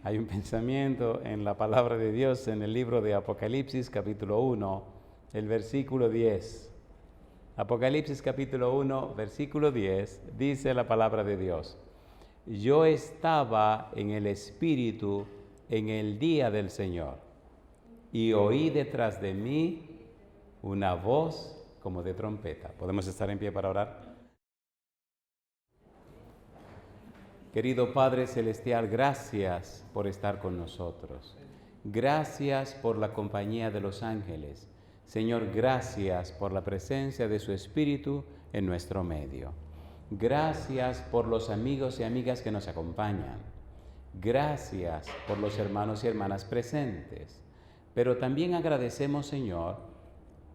Hay un pensamiento en la palabra de Dios en el libro de Apocalipsis capítulo 1, el versículo 10. Apocalipsis capítulo 1, versículo 10, dice la palabra de Dios: Yo estaba en el Espíritu en el día del Señor, y oí detrás de mí una voz como de trompeta. ¿Podemos estar en pie para orar? Querido Padre Celestial, gracias por estar con nosotros. Gracias por la compañía de los ángeles. Señor, gracias por la presencia de su Espíritu en nuestro medio. Gracias por los amigos y amigas que nos acompañan. Gracias por los hermanos y hermanas presentes. Pero también agradecemos, Señor,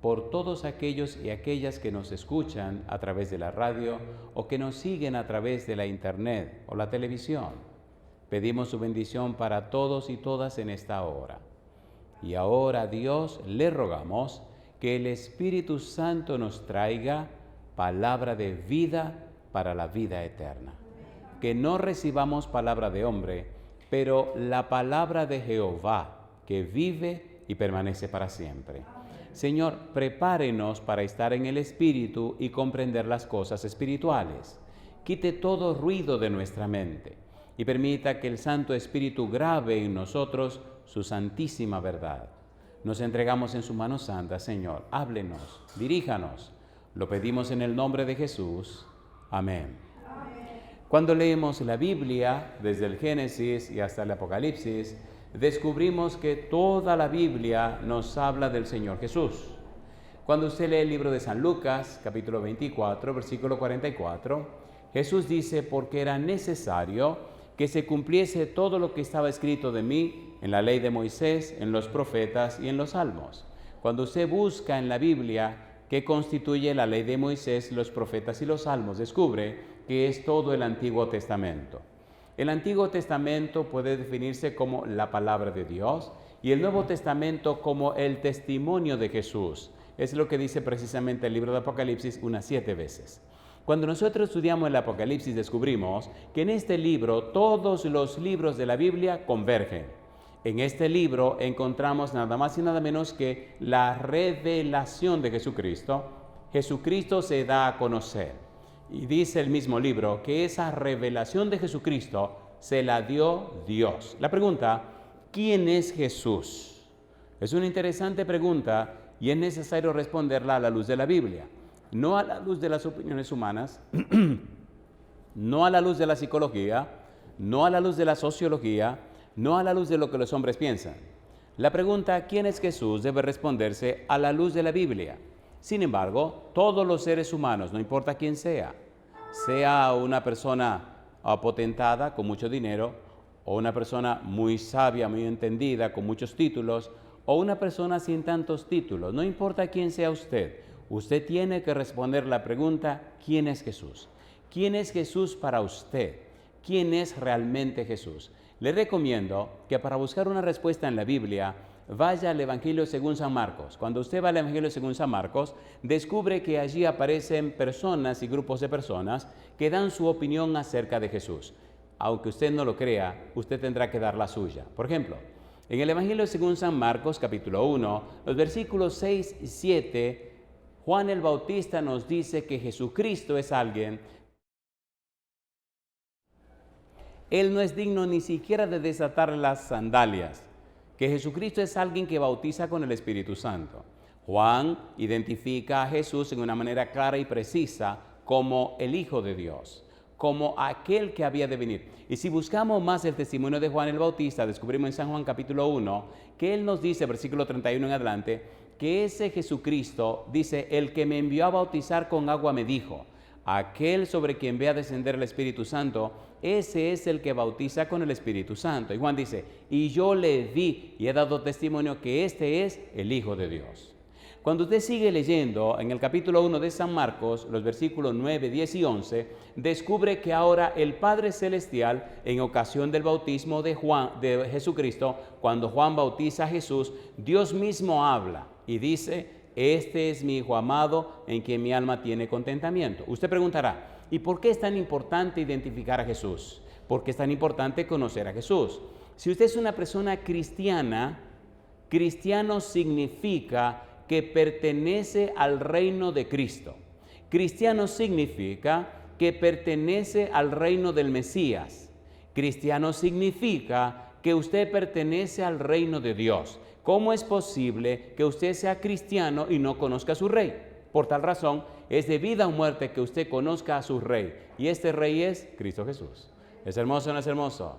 por todos aquellos y aquellas que nos escuchan a través de la radio o que nos siguen a través de la internet o la televisión. Pedimos su bendición para todos y todas en esta hora. Y ahora a Dios le rogamos que el Espíritu Santo nos traiga palabra de vida para la vida eterna. Que no recibamos palabra de hombre, pero la palabra de Jehová, que vive y permanece para siempre. Señor, prepárenos para estar en el Espíritu y comprender las cosas espirituales. Quite todo ruido de nuestra mente y permita que el Santo Espíritu grabe en nosotros su santísima verdad. Nos entregamos en su mano santa, Señor. Háblenos, diríjanos. Lo pedimos en el nombre de Jesús. Amén. Cuando leemos la Biblia, desde el Génesis y hasta el Apocalipsis, descubrimos que toda la Biblia nos habla del Señor Jesús. Cuando usted lee el libro de San Lucas, capítulo 24, versículo 44, Jesús dice: porque era necesario que se cumpliese todo lo que estaba escrito de mí en la ley de Moisés, en los profetas y en los salmos. Cuando usted busca en la Biblia qué constituye la ley de Moisés, los profetas y los salmos, descubre que es todo el Antiguo Testamento. El Antiguo Testamento puede definirse como la palabra de Dios y el Nuevo Testamento como el testimonio de Jesús. Es lo que dice precisamente el libro de Apocalipsis unas 7 veces. Cuando nosotros estudiamos el Apocalipsis descubrimos que en este libro todos los libros de la Biblia convergen. En este libro encontramos nada más y nada menos que la revelación de Jesucristo. Jesucristo se da a conocer. Y dice el mismo libro que esa revelación de Jesucristo se la dio Dios. La pregunta: ¿quién es Jesús? Es una interesante pregunta y es necesario responderla a la luz de la Biblia. No a la luz de las opiniones humanas, no a la luz de la psicología, no a la luz de la sociología, no a la luz de lo que los hombres piensan. La pregunta ¿quién es Jesús? Debe responderse a la luz de la Biblia. Sin embargo, todos los seres humanos, no importa quién sea una persona potentada con mucho dinero, o una persona muy sabia, muy entendida, con muchos títulos, o una persona sin tantos títulos, no importa quién sea usted tiene que responder la pregunta: ¿quién es Jesús? ¿Quién es Jesús para usted? ¿Quién es realmente Jesús? Le recomiendo que para buscar una respuesta en la Biblia, vaya al Evangelio según San Marcos. Cuando usted va al Evangelio según San Marcos, descubre que allí aparecen personas y grupos de personas que dan su opinión acerca de Jesús. Aunque usted no lo crea, usted tendrá que dar la suya. Por ejemplo, en el Evangelio según San Marcos, capítulo 1, los versículos 6 y 7, Juan el Bautista nos dice que Jesucristo es alguien. Él no es digno ni siquiera de desatar las sandalias. Que Jesucristo es alguien que bautiza con el Espíritu Santo. Juan identifica a Jesús en una manera clara y precisa como el Hijo de Dios, como aquel que había de venir. Y si buscamos más el testimonio de Juan el Bautista, descubrimos en San Juan capítulo 1, que él nos dice, versículo 31 en adelante, que ese Jesucristo dice: el que me envió a bautizar con agua me dijo: aquel sobre quien ve a descender el Espíritu Santo, ese es el que bautiza con el Espíritu Santo. Y Juan dice: y yo le vi y he dado testimonio que este es el Hijo de Dios. Cuando usted sigue leyendo en el capítulo 1 de San Marcos, los versículos 9, 10 y 11, descubre que ahora el Padre Celestial, en ocasión del bautismo de Jesucristo, cuando Juan bautiza a Jesús, Dios mismo habla y dice: este es mi Hijo amado, en quien mi alma tiene contentamiento. Usted preguntará: ¿y por qué es tan importante identificar a Jesús? ¿Por qué es tan importante conocer a Jesús? Si usted es una persona cristiana, cristiano significa que pertenece al reino de Cristo. Cristiano significa que pertenece al reino del Mesías. Cristiano significa que usted pertenece al reino de Dios. ¿Cómo es posible que usted sea cristiano y no conozca a su rey? Por tal razón, es de vida o muerte que usted conozca a su rey. Y este rey es Cristo Jesús. ¿Es hermoso o no es hermoso?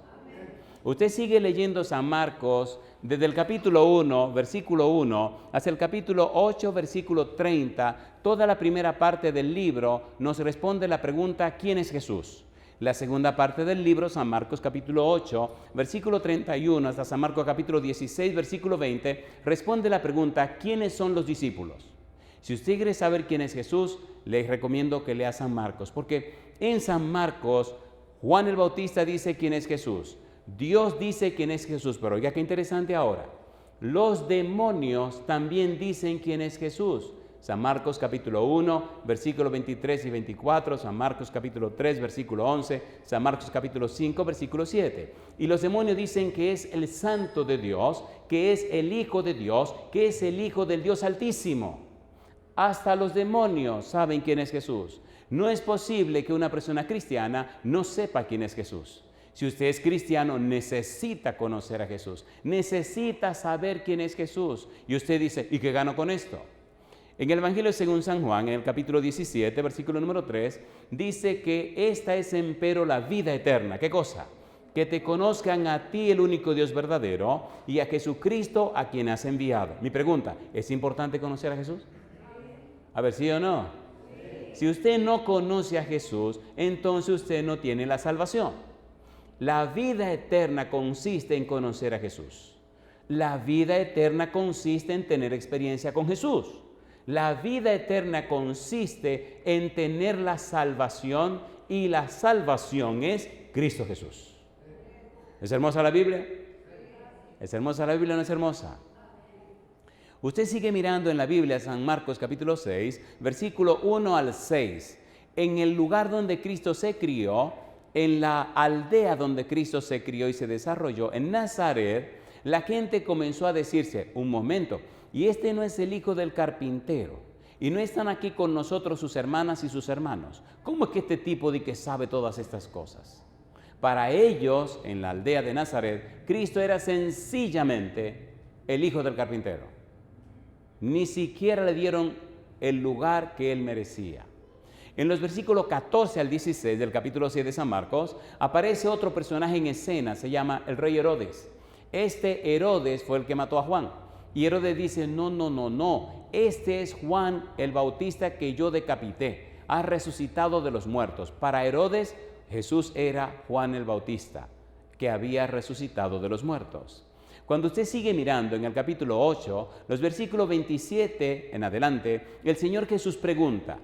Usted sigue leyendo San Marcos desde el capítulo 1, versículo 1, hasta el capítulo 8, versículo 30. Toda la primera parte del libro nos responde la pregunta, ¿quién es Jesús? La segunda parte del libro, San Marcos capítulo 8, versículo 31, hasta San Marcos capítulo 16, versículo 20, responde la pregunta, ¿quiénes son los discípulos? Si usted quiere saber quién es Jesús, le recomiendo que lea San Marcos, porque en San Marcos, Juan el Bautista dice quién es Jesús. Dios dice quién es Jesús, pero oiga qué interesante ahora. Los demonios también dicen quién es Jesús. San Marcos capítulo 1, versículos 23 y 24, San Marcos capítulo 3, versículo 11, San Marcos capítulo 5, versículo 7. Y los demonios dicen que es el Santo de Dios, que es el Hijo de Dios, que es el Hijo del Dios Altísimo. Hasta los demonios saben quién es Jesús. No es posible que una persona cristiana no sepa quién es Jesús. Si usted es cristiano, necesita conocer a Jesús, necesita saber quién es Jesús. Y usted dice, ¿y qué gano con esto? En el Evangelio según San Juan, en el capítulo 17, versículo número 3, dice que esta es empero la vida eterna. ¿Qué cosa? Que te conozcan a ti, el único Dios verdadero, y a Jesucristo, a quien has enviado. Mi pregunta, ¿es importante conocer a Jesús? A ver, ¿sí o no? Si usted no conoce a Jesús, entonces usted no tiene la salvación. La vida eterna consiste en conocer a Jesús. La vida eterna consiste en tener experiencia con Jesús. La vida eterna consiste en tener la salvación y la salvación es Cristo Jesús. ¿Es hermosa la Biblia? ¿Es hermosa la Biblia o no es hermosa? Usted sigue mirando en la Biblia, San Marcos capítulo 6, versículo 1 al 6. En el lugar donde Cristo se crió, en la aldea donde Cristo se crió y se desarrolló, en Nazaret, la gente comenzó a decirse, un momento, ¿y este no es el hijo del carpintero? ¿Y no están aquí con nosotros sus hermanas y sus hermanos? ¿Cómo es que este tipo de que sabe todas estas cosas? Para ellos, en la aldea de Nazaret, Cristo era sencillamente el hijo del carpintero. Ni siquiera le dieron el lugar que él merecía. En los versículos 14 al 16 del capítulo 6 de San Marcos, aparece otro personaje en escena, se llama el rey Herodes. Este Herodes fue el que mató a Juan. Y Herodes dice, no, este es Juan el Bautista que yo decapité, ha resucitado de los muertos. Para Herodes, Jesús era Juan el Bautista, que había resucitado de los muertos. Cuando usted sigue mirando en el capítulo 8, los versículos 27 en adelante, el Señor Jesús pregunta,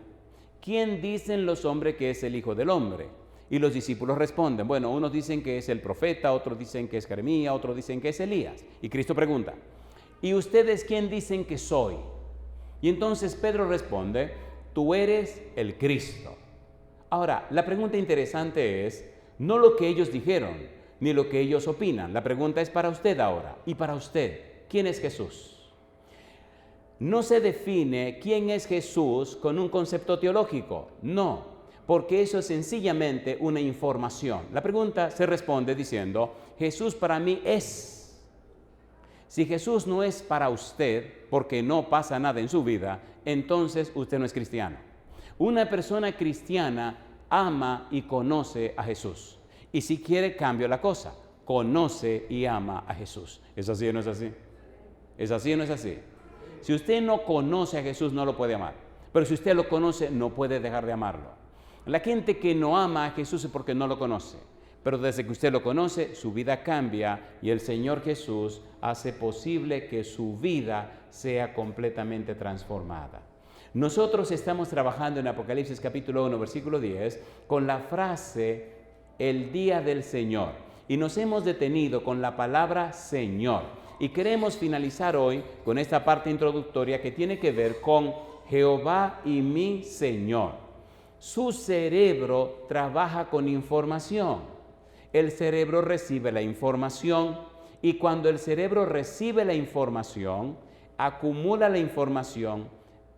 ¿quién dicen los hombres que es el Hijo del Hombre? Y los discípulos responden, bueno, unos dicen que es el profeta, otros dicen que es Jeremías, otros dicen que es Elías. Y Cristo pregunta, ¿y ustedes quién dicen que soy? Y entonces Pedro responde, tú eres el Cristo. Ahora, la pregunta interesante es, no lo que ellos dijeron, ni lo que ellos opinan. La pregunta es para usted ahora. Y para usted, ¿quién es Jesús? No se define quién es Jesús con un concepto teológico, no, porque eso es sencillamente una información. La pregunta se responde diciendo, Jesús para mí es. Si Jesús no es para usted, porque no pasa nada en su vida, entonces usted no es cristiano. Una persona cristiana ama y conoce a Jesús. Y si quiere, cambio la cosa, conoce y ama a Jesús. ¿Es así o no es así? ¿Es así o no es así? Si usted no conoce a Jesús, no lo puede amar. Pero si usted lo conoce, no puede dejar de amarlo. La gente que no ama a Jesús es porque no lo conoce. Pero desde que usted lo conoce, su vida cambia y el Señor Jesús hace posible que su vida sea completamente transformada. Nosotros estamos trabajando en Apocalipsis capítulo 1, versículo 10, con la frase, el día del Señor. Y nos hemos detenido con la palabra Señor. Y queremos finalizar hoy con esta parte introductoria que tiene que ver con Jehová y mi Señor. Su cerebro trabaja con información el cerebro recibe la información y cuando el cerebro recibe la información, acumula la información,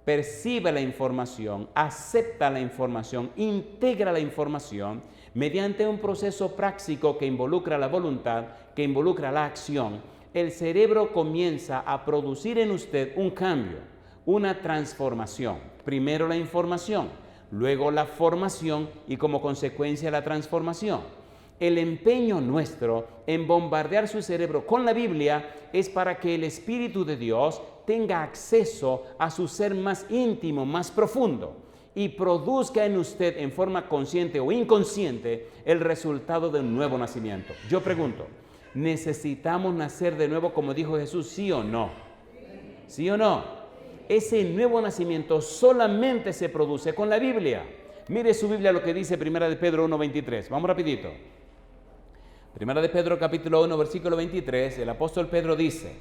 percibe la información, acepta la información, integra la información mediante un proceso práctico que involucra la voluntad, que involucra la acción. El cerebro comienza a producir en usted un cambio, una transformación. Primero la información, luego la formación y como consecuencia la transformación. El empeño nuestro en bombardear su cerebro con la Biblia es para que el Espíritu de Dios tenga acceso a su ser más íntimo, más profundo y produzca en usted en forma consciente o inconsciente el resultado de un nuevo nacimiento. Yo pregunto, ¿necesitamos nacer de nuevo como dijo Jesús, sí o no? ¿Sí o no? Ese nuevo nacimiento solamente se produce con la Biblia. Mire su Biblia lo que dice 1 de Pedro 1:23. Vamos rapidito. 1 de Pedro capítulo 1 versículo 23, el apóstol Pedro dice,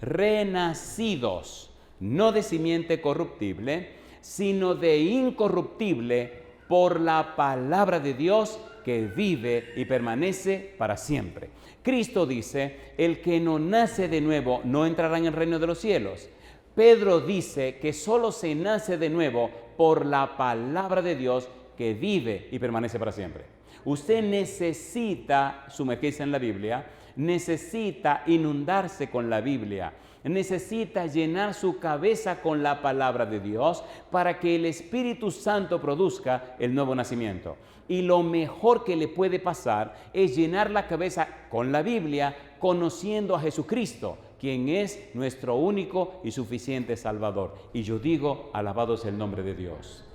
renacidos, no de simiente corruptible, sino de incorruptible por la palabra de Dios que vive y permanece para siempre. Cristo dice, el que no nace de nuevo no entrará en el reino de los cielos. Pedro dice que solo se nace de nuevo por la palabra de Dios que vive y permanece para siempre. Usted necesita sumergirse en la Biblia, necesita inundarse con la Biblia, necesita llenar su cabeza con la palabra de Dios para que el Espíritu Santo produzca el nuevo nacimiento. Y lo mejor que le puede pasar es llenar la cabeza con la Biblia, conociendo a Jesucristo, quien es nuestro único y suficiente Salvador. Y yo digo, alabado sea el nombre de Dios.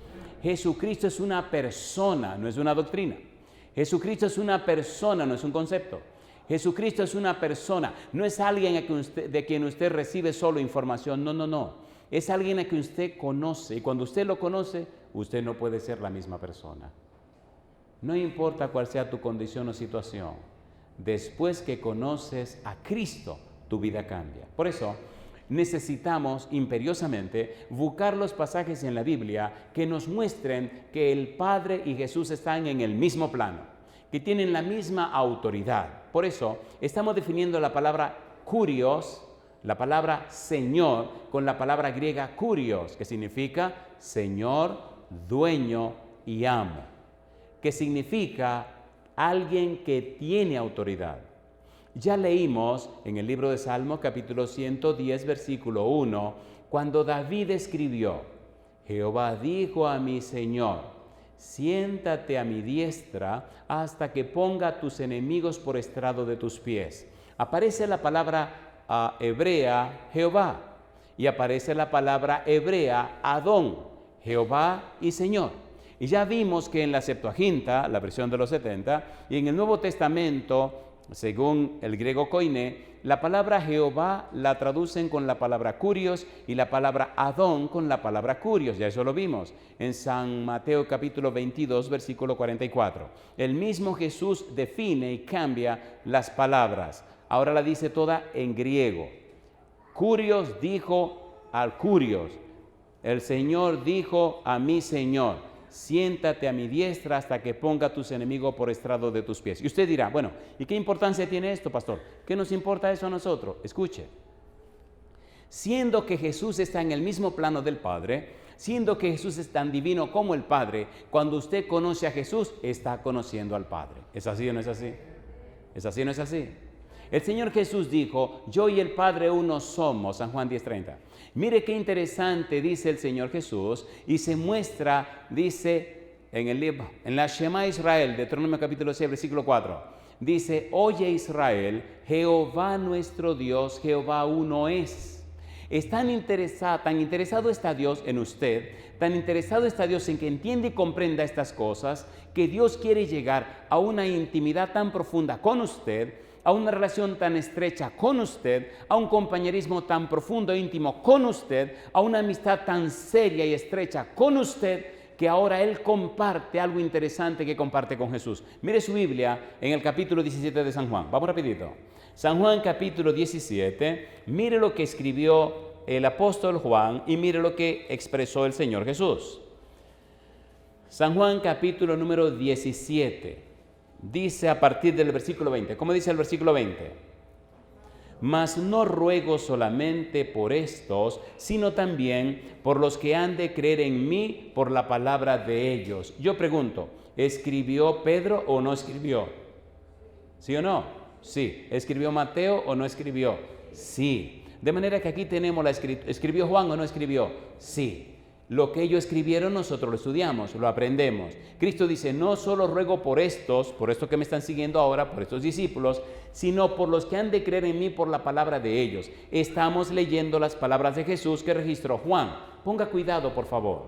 Jesucristo es una persona, no es una doctrina. Jesucristo es una persona, no es un concepto. Jesucristo es una persona, no es alguien de quien usted recibe solo información, no. Es alguien a quien usted conoce y cuando usted lo conoce, usted no puede ser la misma persona. No importa cuál sea tu condición o situación, después que conoces a Cristo, tu vida cambia. Por eso, necesitamos imperiosamente buscar los pasajes en la Biblia que nos muestren que el Padre y Jesús están en el mismo plano, que tienen la misma autoridad. Por eso estamos definiendo la palabra kurios, la palabra Señor, con la palabra griega kurios, que significa Señor, dueño y amo, que significa alguien que tiene autoridad. Ya leímos en el libro de Salmos capítulo 110 versículo 1 cuando David escribió, Jehová dijo a mi Señor, siéntate a mi diestra hasta que ponga a tus enemigos por estrado de tus pies. Aparece la palabra hebrea Jehová y aparece la palabra hebrea Adón, Jehová y Señor. Y ya vimos que en la Septuaginta, la versión de los 70, y en el Nuevo Testamento, según el griego koiné, la palabra Jehová la traducen con la palabra kurios y la palabra Adón con la palabra kurios. Ya eso lo vimos en San Mateo capítulo 22, versículo 44. El mismo Jesús define y cambia las palabras. Ahora la dice toda en griego. Kurios dijo al kurios. El Señor dijo a mi Señor. Siéntate a mi diestra hasta que ponga a tus enemigos por estrado de tus pies. Y usted dirá, bueno, ¿y qué importancia tiene esto, pastor? ¿Qué nos importa eso a nosotros? Escuche, siendo que Jesús está en el mismo plano del Padre, siendo que Jesús es tan divino como el Padre, cuando usted conoce a Jesús, está conociendo al Padre. ¿Es así o no es así? ¿Es así o no es así? El Señor Jesús dijo, yo y el Padre uno somos, San Juan 10:30. Mire qué interesante dice el Señor Jesús y se muestra, dice en el libro, en la Shema Israel, Deuteronomio capítulo 6, versículo 4, dice, oye Israel, Jehová nuestro Dios, Jehová uno es. Tan interesado está Dios en usted, tan interesado está Dios en que entienda y comprenda estas cosas, que Dios quiere llegar a una intimidad tan profunda con usted, a una relación tan estrecha con usted, a un compañerismo tan profundo e íntimo con usted, a una amistad tan seria y estrecha con usted, que ahora Él comparte algo interesante que comparte con Jesús. Mire su Biblia en el capítulo 17 de San Juan. Vamos rapidito. San Juan capítulo 17, mire lo que escribió el apóstol Juan y mire lo que expresó el Señor Jesús. San Juan capítulo número 17. Dice a partir del versículo 20. ¿Cómo dice el versículo 20? Mas no ruego solamente por estos, sino también por los que han de creer en mí por la palabra de ellos. Yo pregunto, ¿escribió Pedro o no escribió? ¿Sí o no? Sí. ¿Escribió Mateo o no escribió? Sí. De manera que aquí tenemos la escritura. ¿Escribió Juan o no escribió? Sí. Lo que ellos escribieron nosotros lo estudiamos, lo aprendemos. Cristo dice, no solo ruego por estos que me están siguiendo ahora, por estos discípulos, sino por los que han de creer en mí por la palabra de ellos. Estamos leyendo las palabras de Jesús que registró Juan. Ponga cuidado, por favor.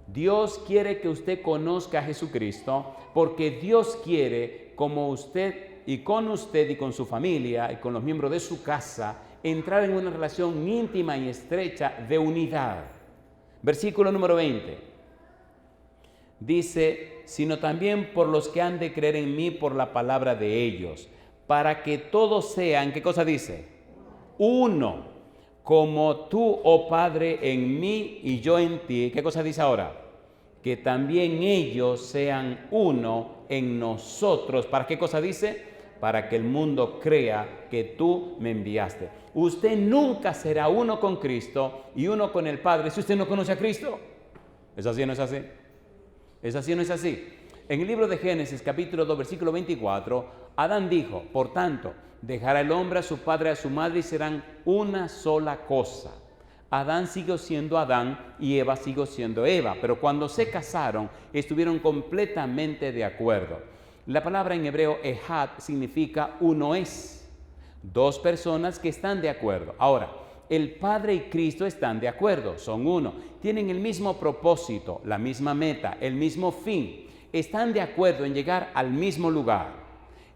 Dios quiere que usted conozca a Jesucristo porque Dios quiere, como usted y con su familia y con los miembros de su casa, entrar en una relación íntima y estrecha de unidad. Versículo número 20. Dice, sino también por los que han de creer en mí por la palabra de ellos, para que todos sean, ¿qué cosa dice? Uno, como tú, oh Padre, en mí y yo en ti. ¿Qué cosa dice ahora? Que también ellos sean uno en nosotros. ¿Para qué cosa dice? Para que el mundo crea que tú me enviaste. Usted nunca será uno con Cristo y uno con el Padre si usted no conoce a Cristo. ¿Es así o no es así? ¿Es así o no es así? En el libro de Génesis, capítulo 2, versículo 24, Adán dijo, por tanto, dejará el hombre a su padre y a su madre y serán una sola cosa. Adán siguió siendo Adán y Eva siguió siendo Eva, pero cuando se casaron estuvieron completamente de acuerdo. La palabra en hebreo ejad significa uno es. Dos personas que están de acuerdo. Ahora, el Padre y Cristo están de acuerdo, son uno. Tienen el mismo propósito, la misma meta, el mismo fin. Están de acuerdo en llegar al mismo lugar.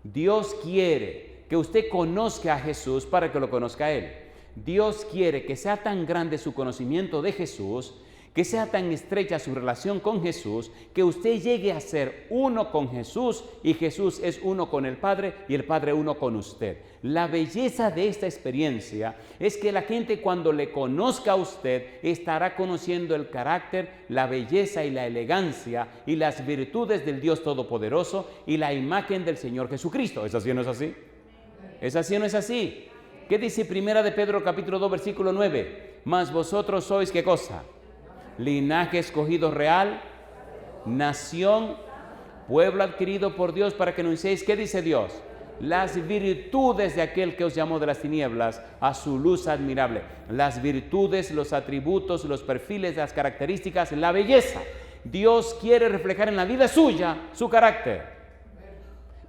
Dios quiere que usted conozca a Jesús para que lo conozca a Él. Dios quiere que sea tan grande su conocimiento de Jesús, que sea tan estrecha su relación con Jesús, que usted llegue a ser uno con Jesús y Jesús es uno con el Padre y el Padre uno con usted. La belleza de esta experiencia es que la gente cuando le conozca a usted estará conociendo el carácter, la belleza y la elegancia y las virtudes del Dios Todopoderoso y la imagen del Señor Jesucristo. ¿Es así o no es así? ¿Es así o no es así? ¿Qué dice Primera de Pedro capítulo 2 versículo 9? Mas vosotros sois, ¿qué cosa? Linaje escogido real, nación, pueblo adquirido por Dios para que anunciéis, ¿qué dice Dios? Las virtudes de aquel que os llamó de las tinieblas a su luz admirable. Las virtudes, los atributos, los perfiles, las características, la belleza. Dios quiere reflejar en la vida suya su carácter.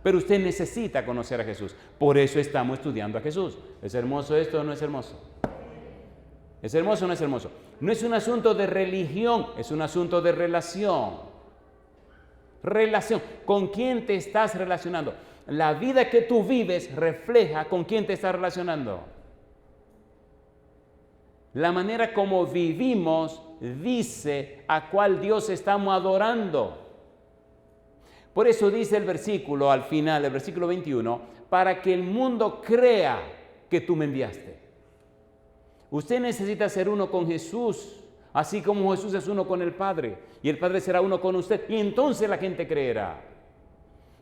Pero usted necesita conocer a Jesús. Por eso estamos estudiando a Jesús. ¿Es hermoso esto o no es hermoso? ¿Es hermoso o no es hermoso? No es un asunto de religión, es un asunto de relación. Relación. ¿Con quién te estás relacionando? La vida que tú vives refleja con quién te estás relacionando. La manera como vivimos dice a cuál Dios estamos adorando. Por eso dice el versículo al final, el versículo 21, para que el mundo crea que tú me enviaste. Usted necesita ser uno con Jesús, así como Jesús es uno con el Padre, y el Padre será uno con usted, y entonces la gente creerá.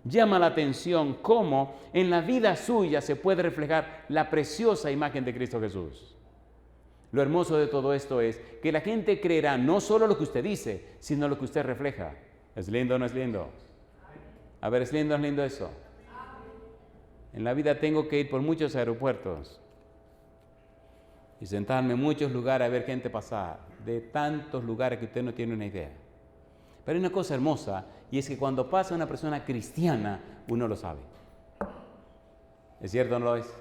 Llama la atención cómo en la vida suya se puede reflejar la preciosa imagen de Cristo Jesús. Lo hermoso de todo esto es que la gente creerá no solo lo que usted dice, sino lo que usted refleja. ¿Es lindo o no es lindo? A ver, ¿es lindo o no es lindo eso? En la vida tengo que ir por muchos aeropuertos y sentarme en muchos lugares a ver gente pasar, de tantos lugares que usted no tiene una idea. Pero hay una cosa hermosa, y es que cuando pasa una persona cristiana, uno lo sabe. ¿Es cierto o no lo es?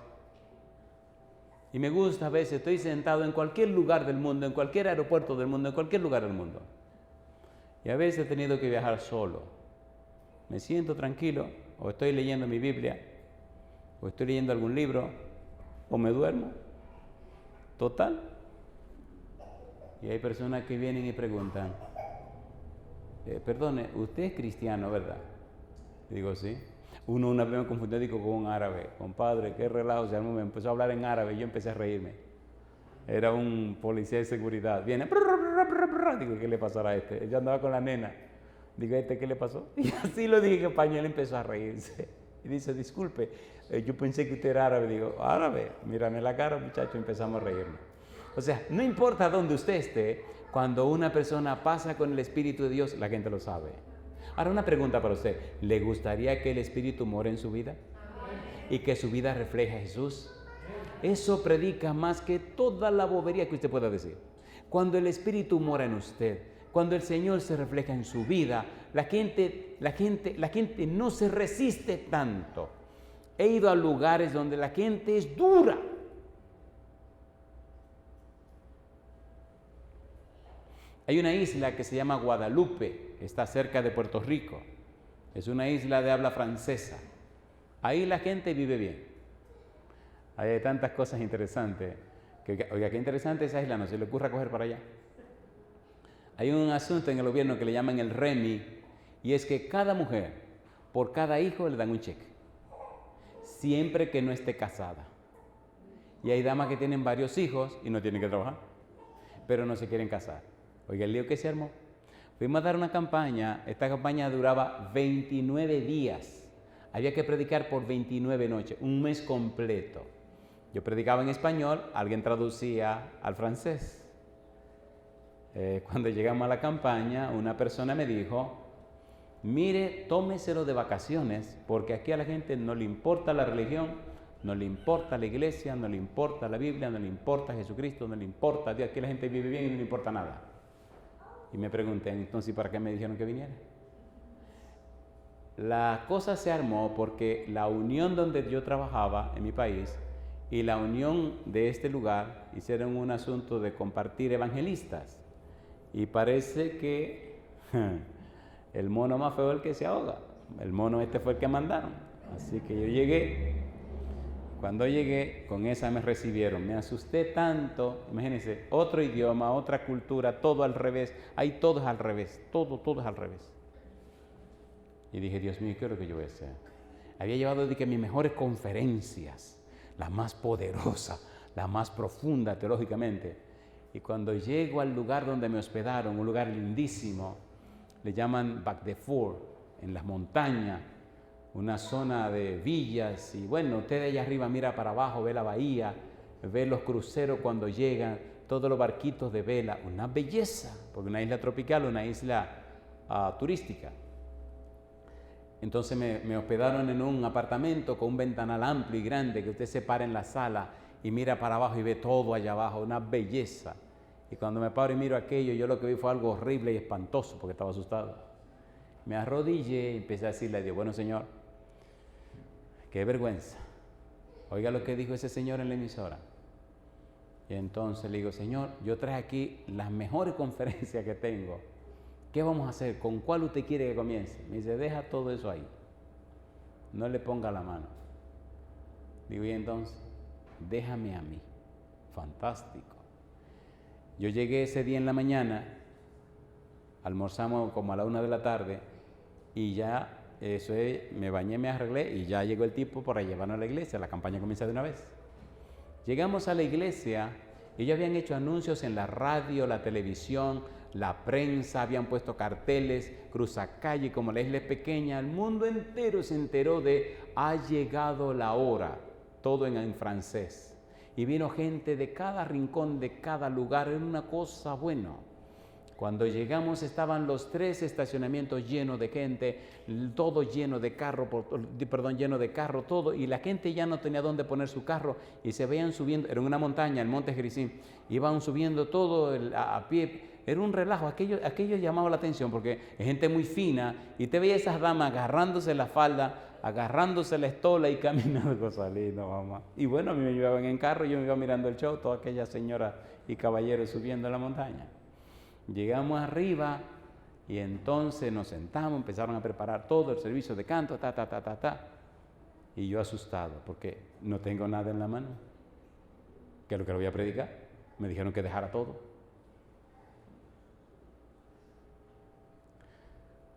Y me gusta a veces, estoy sentado en cualquier lugar del mundo, en cualquier aeropuerto del mundo, en cualquier lugar del mundo. Y a veces he tenido que viajar solo. Me siento tranquilo, o estoy leyendo mi Biblia, o estoy leyendo algún libro, o me duermo. Total. Y hay personas que vienen y preguntan, perdone, usted es cristiano, ¿verdad? Digo, sí. Una vez me confundió con un árabe. Compadre, qué relajo, me empezó a hablar en árabe y yo empecé a reírme. Era un policía de seguridad. Viene, digo, ¿qué le pasará a este? Ella andaba con la nena. Digo, ¿este qué le pasó? Y así lo dije en español, empezó a reírse. Y dice, disculpe, yo pensé que usted era árabe. Digo, árabe, mírame la cara, muchacho, empezamos a reírnos. O sea, no importa dónde usted esté, cuando una persona pasa con el Espíritu de Dios, la gente lo sabe. Ahora una pregunta para usted, ¿le gustaría que el Espíritu more en su vida? Y que su vida refleje a Jesús. Eso predica más que toda la bobería que usted pueda decir. Cuando el Espíritu mora en usted, cuando el Señor se refleja en su vida, la gente no se resiste tanto. He ido a lugares donde la gente es dura. Hay una isla que se llama Guadalupe, está cerca de Puerto Rico. Es una isla de habla francesa. Ahí la gente vive bien. Hay tantas cosas interesantes. Oiga, qué interesante esa isla, no se le ocurra coger para allá. Hay un asunto en el gobierno que le llaman el REMI, y es que cada mujer, por cada hijo, le dan un cheque. Siempre que no esté casada. Y hay damas que tienen varios hijos y no tienen que trabajar, pero no se quieren casar. Oiga, el lío que se armó. Fuimos a dar una campaña, esta campaña duraba 29 días. Había que predicar por 29 noches, un mes completo. Yo predicaba en español, alguien traducía al francés. Cuando llegamos a la campaña, una persona me dijo, mire, tómeselo de vacaciones, porque aquí a la gente no le importa la religión, no le importa la iglesia, no le importa la Biblia, no le importa Jesucristo, no le importa Dios, aquí la gente vive bien y no le importa nada. Y me pregunté, entonces, ¿para qué me dijeron que viniera? La cosa se armó porque la unión donde yo trabajaba en mi país y la unión de este lugar hicieron un asunto de compartir evangelistas. Y parece que el mono más feo es el que se ahoga. El mono este fue el que mandaron. Así que yo llegué. Cuando llegué, con esa me recibieron. Me asusté tanto. Imagínense, otro idioma, otra cultura, todo al revés. Ahí todo es al revés. Todo es al revés. Y dije, Dios mío, ¿qué es lo que yo voy a hacer? Había llevado mis mejores conferencias, la más poderosa, la más profunda teológicamente. Y cuando llego al lugar donde me hospedaron, un lugar lindísimo, le llaman Bac de Four, en las montañas, una zona de villas. Y bueno, usted de allá arriba mira para abajo, ve la bahía, ve los cruceros cuando llegan, todos los barquitos de vela, una belleza, porque una isla tropical, una isla turística. Entonces me hospedaron en un apartamento con un ventanal amplio y grande, que usted se para en la sala y mira para abajo y ve todo allá abajo, una belleza. Y cuando me paro y miro aquello, yo lo que vi fue algo horrible y espantoso, porque estaba asustado. Me arrodillé y empecé a decirle a Dios, bueno, Señor, qué vergüenza. Oiga lo que dijo ese señor en la emisora. Y entonces le digo, Señor, yo traje aquí las mejores conferencias que tengo. ¿Qué vamos a hacer? ¿Con cuál usted quiere que comience? Me dice, deja todo eso ahí. No le ponga la mano. Digo, y entonces, déjame a mí. Fantástico. Yo llegué ese día en la mañana, almorzamos como a la 1 de la tarde, y ya me bañé, me arreglé, y ya llegó el tipo para llevarnos a la iglesia. La campaña comienza de una vez. Llegamos a la iglesia, y ellos habían hecho anuncios en la radio, la televisión, la prensa, habían puesto carteles, cruzacalle, como la isla es pequeña, el mundo entero se enteró de ha llegado la hora, todo en francés. Y vino gente de cada rincón, de cada lugar, era una cosa buena. Cuando llegamos estaban los 3 estacionamientos llenos de gente, todo lleno de carro, lleno de carro, todo, y la gente ya no tenía dónde poner su carro y se veían subiendo, era una montaña, el monte Gerizim, iban subiendo todo a pie. Era un relajo, aquello llamaba la atención porque es gente muy fina y te veía esas damas agarrándose la falda, agarrándose la estola y caminando, cosa linda, mamá. Y bueno, a mí me llevaban en carro, yo me iba mirando el show, todas aquellas señoras y caballeros subiendo a la montaña. Llegamos arriba y entonces nos sentamos, empezaron a preparar todo el servicio de canto, y yo asustado porque no tengo nada en la mano. ¿Qué es lo que le voy a predicar? Me dijeron que dejara todo.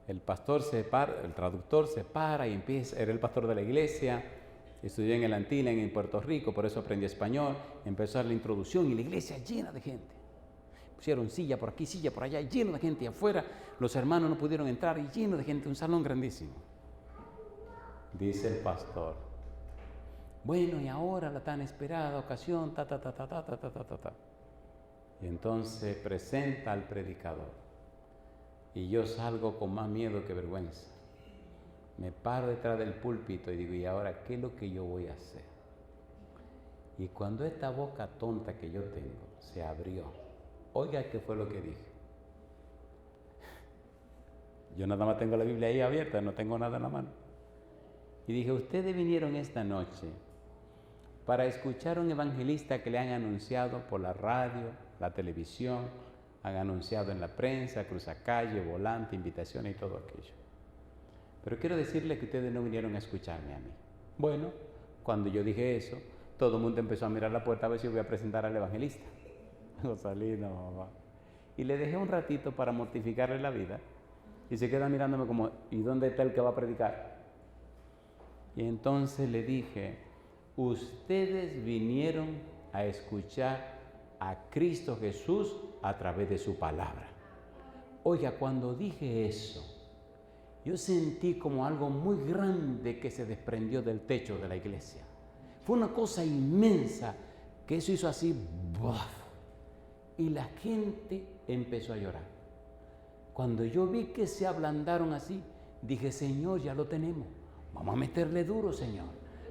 El pastor se para, el traductor se para y empieza, era el pastor de la iglesia, estudió en el Antila, en Puerto Rico, por eso aprendí español, empezó a dar la introducción y la iglesia llena de gente. pusieron silla por aquí, silla por allá, lleno de gente afuera. Los hermanos no pudieron entrar y lleno de gente, un salón grandísimo. Dice el pastor, bueno, y ahora la tan esperada ocasión, ta. Y entonces presenta al predicador. Y yo salgo con más miedo que vergüenza. Me paro detrás del púlpito y digo, ¿y ahora qué es lo que yo voy a hacer? Y cuando esta boca tonta que yo tengo se abrió, oiga qué fue lo que dije. Yo nada más tengo la Biblia ahí abierta, no tengo nada en la mano. Y dije, ustedes vinieron esta noche para escuchar a un evangelista que le han anunciado por la radio, la televisión, han anunciado en la prensa, cruzacalle, volante, invitaciones y todo aquello. Pero quiero decirles que ustedes no vinieron a escucharme a mí. Bueno, cuando yo dije eso, todo el mundo empezó a mirar la puerta a ver si yo voy a presentar al evangelista. No salí, no, mamá. Y le dejé un ratito para mortificarle la vida. Y se queda mirándome como, ¿y dónde está el que va a predicar? Y entonces le dije, ustedes vinieron a escuchar a Cristo Jesús a través de su palabra. Oiga, cuando dije eso, yo sentí como algo muy grande que se desprendió del techo de la iglesia. Fue una cosa inmensa que eso hizo así, ¡buaf! Y la gente empezó a llorar. Cuando yo vi que se ablandaron así, dije, Señor, ya lo tenemos. Vamos a meterle duro, Señor.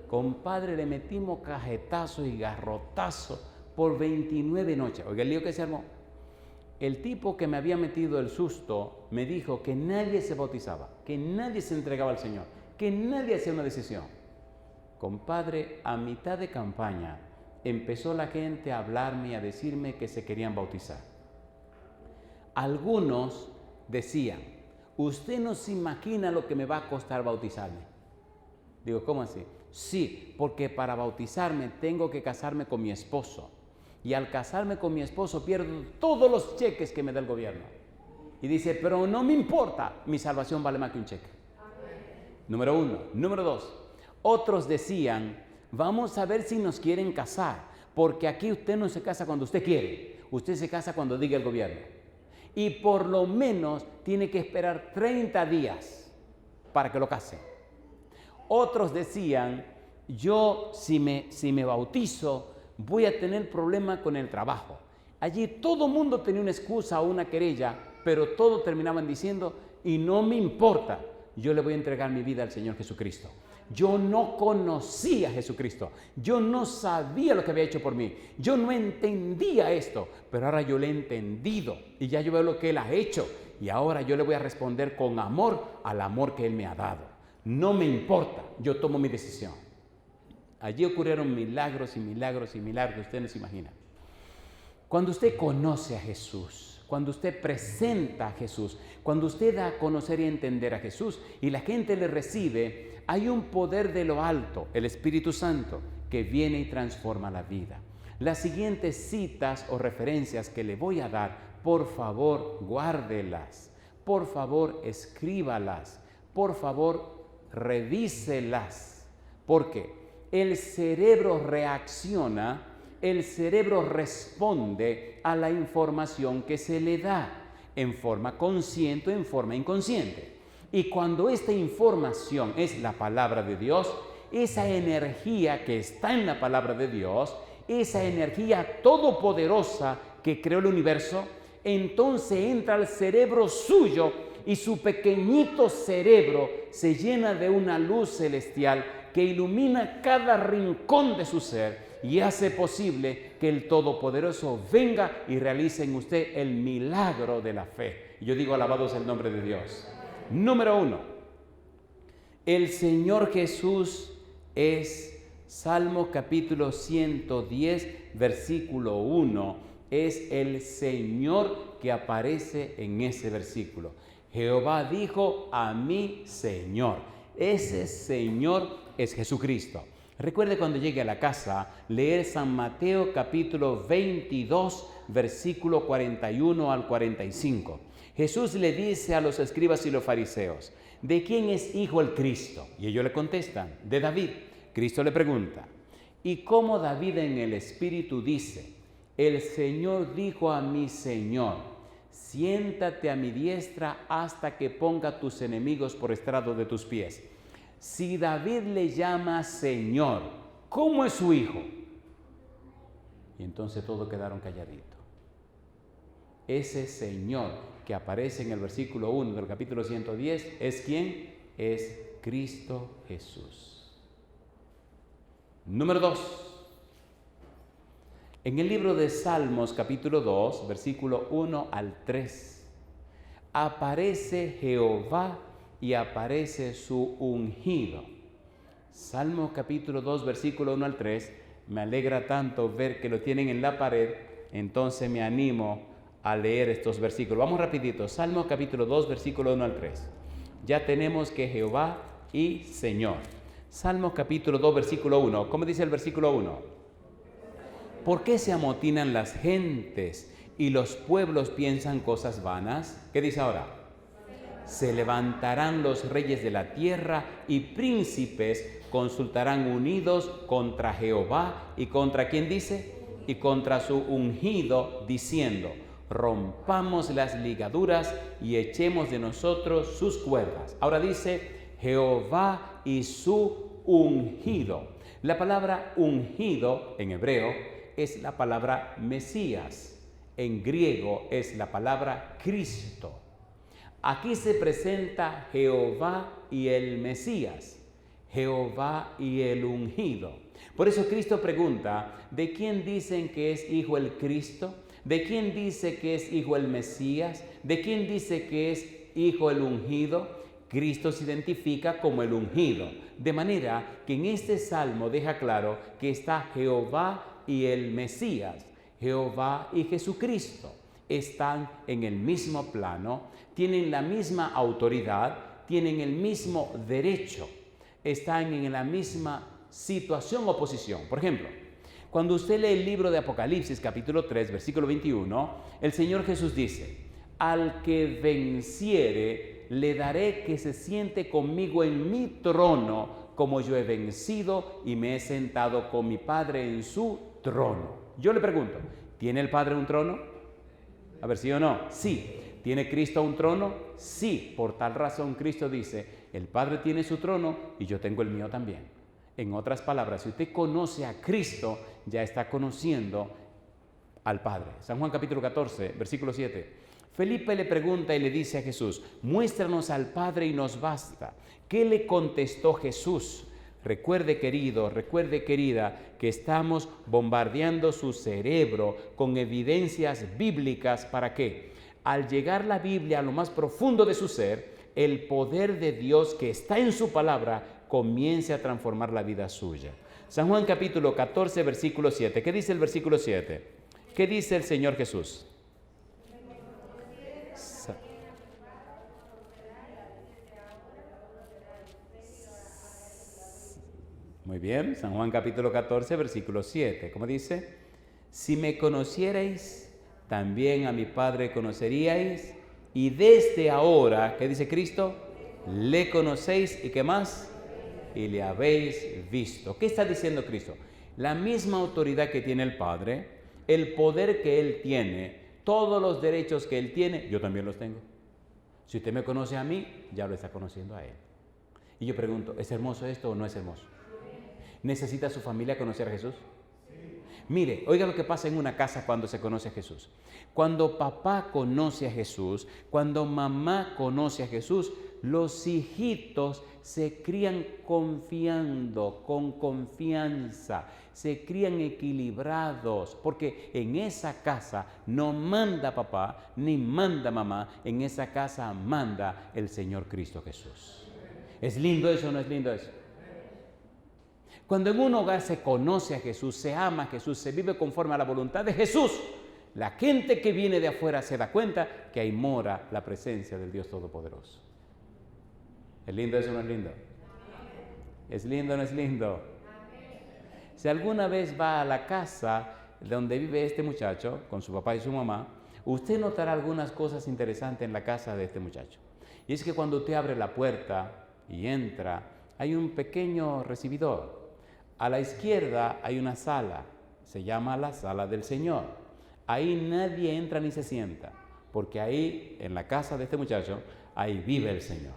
Compadre, le metimos cajetazo y garrotazo por 29 noches. Oiga, el lío que se armó. El tipo que me había metido el susto me dijo que nadie se bautizaba, que nadie se entregaba al Señor, que nadie hacía una decisión. Compadre, a mitad de campaña empezó la gente a hablarme y a decirme que se querían bautizar. Algunos decían, usted no se imagina lo que me va a costar bautizarme. Digo, ¿cómo así? Sí, porque para bautizarme tengo que casarme con mi esposo. Y al casarme con mi esposo pierdo todos los cheques que me da el gobierno. Y dice, pero no me importa, mi salvación vale más que un cheque. Número 1. Número 2. Otros decían, vamos a ver si nos quieren casar, porque aquí usted no se casa cuando usted quiere, usted se casa cuando diga el gobierno. Y por lo menos tiene que esperar 30 días para que lo casen. Otros decían, yo si me bautizo, voy a tener problemas con el trabajo. Allí todo el mundo tenía una excusa o una querella, pero todos terminaban diciendo, y no me importa, yo le voy a entregar mi vida al Señor Jesucristo. Yo no conocía a Jesucristo, yo no sabía lo que había hecho por mí, yo no entendía esto, pero ahora yo le he entendido y ya yo veo lo que Él ha hecho y ahora yo le voy a responder con amor al amor que Él me ha dado. No me importa, yo tomo mi decisión. Allí ocurrieron milagros y milagros y milagros, usted no se imagina. Cuando usted conoce a Jesús, cuando usted presenta a Jesús, cuando usted da a conocer y entender a Jesús y la gente le recibe, hay un poder de lo alto, el Espíritu Santo, que viene y transforma la vida. Las siguientes citas o referencias que le voy a dar, por favor, guárdelas, por favor, escríbalas, por favor, revíselas, porque el cerebro reacciona, el cerebro responde a la información que se le da en forma consciente o en forma inconsciente. Y cuando esta información es la palabra de Dios, esa energía que está en la palabra de Dios, esa energía todopoderosa que creó el universo, entonces entra al cerebro suyo y su pequeñito cerebro se llena de una luz celestial que ilumina cada rincón de su ser y hace posible que el Todopoderoso venga y realice en usted el milagro de la fe. Yo digo, alabado sea el nombre de Dios. Número 1. El Señor Jesús es, Salmo capítulo 110, versículo 1, es el Señor que aparece en ese versículo. Jehová dijo a mi Señor. Ese Señor es Jesucristo. Recuerde cuando llegue a la casa, leer San Mateo capítulo 22, versículo 41 al 45. Jesús le dice a los escribas y los fariseos, ¿de quién es hijo el Cristo? Y ellos le contestan, de David. Cristo le pregunta, ¿y cómo David en el Espíritu dice, el Señor dijo a mi Señor, siéntate a mi diestra hasta que ponga tus enemigos por estrado de tus pies. Si David le llama Señor, ¿cómo es su hijo? Y entonces todos quedaron calladitos. Ese Señor que aparece en el versículo 1 del capítulo 110, ¿es quién? Es Cristo Jesús. Número 2. En el libro de Salmos, capítulo 2, versículo 1 al 3, aparece Jehová y aparece su ungido. Salmos, capítulo 2, versículo 1 al 3, me alegra tanto ver que lo tienen en la pared, entonces me animo a leer estos versículos. Vamos rapidito, Salmos, capítulo 2, versículo 1 al 3. Ya tenemos que Jehová y Señor. Salmos, capítulo 2, versículo 1. ¿Cómo dice el versículo 1? ¿Por qué se amotinan las gentes y los pueblos piensan cosas vanas? ¿Qué dice ahora? Se levantarán los reyes de la tierra y príncipes consultarán unidos contra Jehová y contra ¿quién dice? Y contra su ungido, diciendo, rompamos las ligaduras y echemos de nosotros sus cuerdas. Ahora dice Jehová y su ungido. La palabra ungido en hebreo es la palabra Mesías, en griego es la palabra Cristo. Aquí se presenta Jehová y el Mesías, Jehová y el ungido. Por eso Cristo pregunta, ¿de quién dicen que es hijo el Cristo? ¿De quién dice que es hijo el Mesías? ¿De quién dice que es hijo el ungido? Cristo se identifica como el ungido, de manera que en este salmo deja claro que está Jehová y el Mesías, Jehová y Jesucristo, están en el mismo plano, tienen la misma autoridad, tienen el mismo derecho, están en la misma situación o posición. Por ejemplo, cuando usted lee el libro de Apocalipsis, capítulo 3, versículo 21, el Señor Jesús dice, al que venciere, le daré que se siente conmigo en mi trono, como yo he vencido y me he sentado con mi Padre en su trono. Yo le pregunto, ¿tiene el Padre un trono? A ver, ¿sí o no? Sí. ¿Tiene Cristo un trono? Sí. Por tal razón Cristo dice, el Padre tiene su trono y yo tengo el mío también. En otras palabras, si usted conoce a Cristo, ya está conociendo al Padre. San Juan capítulo 14, versículo 7. Felipe le pregunta y le dice a Jesús, muéstranos al Padre y nos basta. ¿Qué le contestó Jesús? Recuerde, querido, recuerde, querida, que estamos bombardeando su cerebro con evidencias bíblicas. ¿Para qué? Al llegar la Biblia a lo más profundo de su ser, el poder de Dios que está en su palabra comience a transformar la vida suya. San Juan capítulo 14, versículo 7. ¿Qué dice el versículo 7? ¿Qué dice el Señor Jesús? Muy bien, San Juan capítulo 14, versículo 7. ¿Cómo dice? Si me conocierais, también a mi Padre conoceríais, y desde ahora, ¿qué dice Cristo? Le conocéis, ¿y qué más? Y le habéis visto. ¿Qué está diciendo Cristo? La misma autoridad que tiene el Padre, el poder que Él tiene, todos los derechos que Él tiene, yo también los tengo. Si usted me conoce a mí, ya lo está conociendo a Él. Y yo pregunto, ¿es hermoso esto o no es hermoso? ¿Necesita su familia conocer a Jesús? Sí. Mire, oiga lo que pasa en una casa cuando se conoce a Jesús. Cuando papá conoce a Jesús, cuando mamá conoce a Jesús, los hijitos se crían confiando, con confianza, se crían equilibrados, porque en esa casa no manda papá ni manda mamá, en esa casa manda el Señor Cristo Jesús. ¿Es lindo eso o no es lindo eso? Cuando en un hogar se conoce a Jesús, se ama a Jesús, se vive conforme a la voluntad de Jesús, la gente que viene de afuera se da cuenta que ahí mora la presencia del Dios Todopoderoso. ¿Es lindo eso o no es lindo? ¿Es lindo o no es lindo? Si alguna vez va a la casa donde vive este muchacho, con su papá y su mamá, usted notará algunas cosas interesantes en la casa de este muchacho. Y es que cuando usted abre la puerta y entra, hay un pequeño recibidor. A la izquierda hay una sala, se llama la sala del Señor. ahí nadie entra ni se sienta, porque ahí, en la casa de este muchacho, ahí vive el Señor.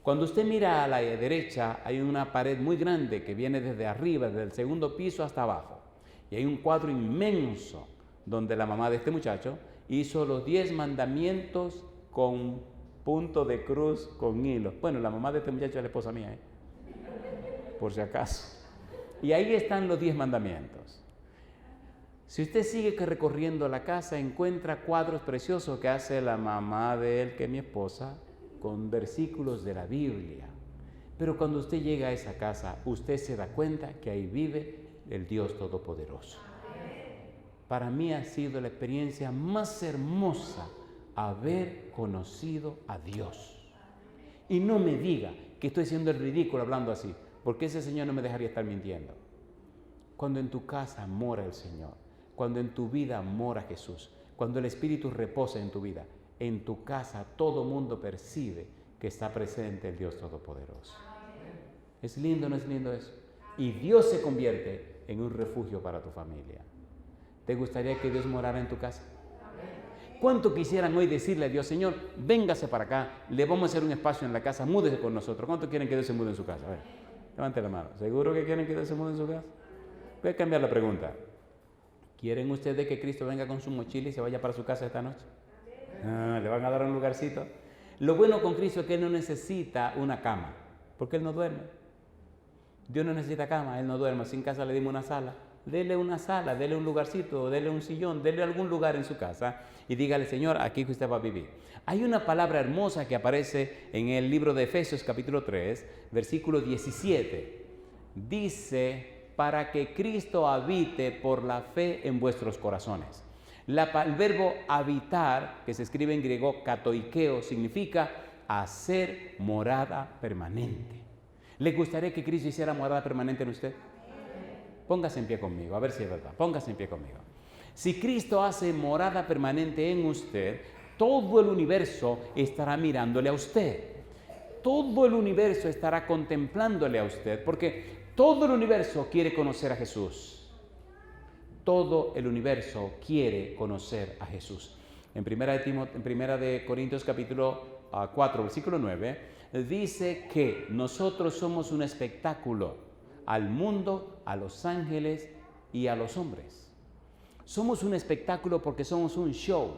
Cuando usted mira a la derecha, hay una pared muy grande que viene desde arriba, desde el segundo piso hasta abajo. Y hay un cuadro inmenso donde la mamá de este muchacho hizo los 10 mandamientos con punto de cruz, con hilo. Bueno, la mamá de este muchacho es la esposa mía, por si acaso. Y ahí están los 10 mandamientos. Si usted sigue recorriendo la casa, encuentra cuadros preciosos que hace la mamá de él, que es mi esposa, con versículos de la Biblia. Pero cuando usted llega a esa casa, usted se da cuenta que ahí vive el Dios Todopoderoso. Para mí ha sido la experiencia más hermosa haber conocido a Dios. Y no me diga que estoy haciendo el ridículo hablando así, porque ese Señor no me dejaría estar mintiendo. Cuando en tu casa mora el Señor, cuando en tu vida mora Jesús, cuando el Espíritu reposa en tu vida, en tu casa todo mundo percibe que está presente el Dios Todopoderoso. ¿Es lindo o no es lindo eso? Y Dios se convierte en un refugio para tu familia. ¿Te gustaría que Dios morara en tu casa? ¿Cuánto quisieran hoy decirle a Dios, Señor, véngase para acá, le vamos a hacer un espacio en la casa, múdese con nosotros? ¿Cuánto quieren que Dios se mude en su casa? A ver, levante la mano. ¿Seguro que quieren que Dios se mude en su casa? Voy a cambiar la pregunta. ¿Quieren ustedes que Cristo venga con su mochila y se vaya para su casa esta noche? ¿Le van a dar un lugarcito? Lo bueno con Cristo es que Él no necesita una cama, porque Él no duerme. Dios no necesita cama, Él no duerme. Si en casa le dimos una sala, dele una sala, dele un lugarcito, dele un sillón, dele algún lugar en su casa y dígale, Señor, aquí que usted va a vivir. Hay una palabra hermosa que aparece en el libro de Efesios capítulo 3, versículo 17. Dice, para que Cristo habite por la fe en vuestros corazones. El verbo habitar, que se escribe en griego katoikeo, significa hacer morada permanente. ¿Le gustaría que Cristo hiciera morada permanente en usted? Póngase en pie conmigo, a ver si es verdad. Póngase en pie conmigo. Si Cristo hace morada permanente en usted, todo el universo estará mirándole a usted. Todo el universo estará contemplándole a usted, porque todo el universo quiere conocer a Jesús. Todo el universo quiere conocer a Jesús. En primera de Corintios capítulo 4, versículo 9, dice que nosotros somos un espectáculo al mundo, a los ángeles y a los hombres. Somos un espectáculo porque somos un show.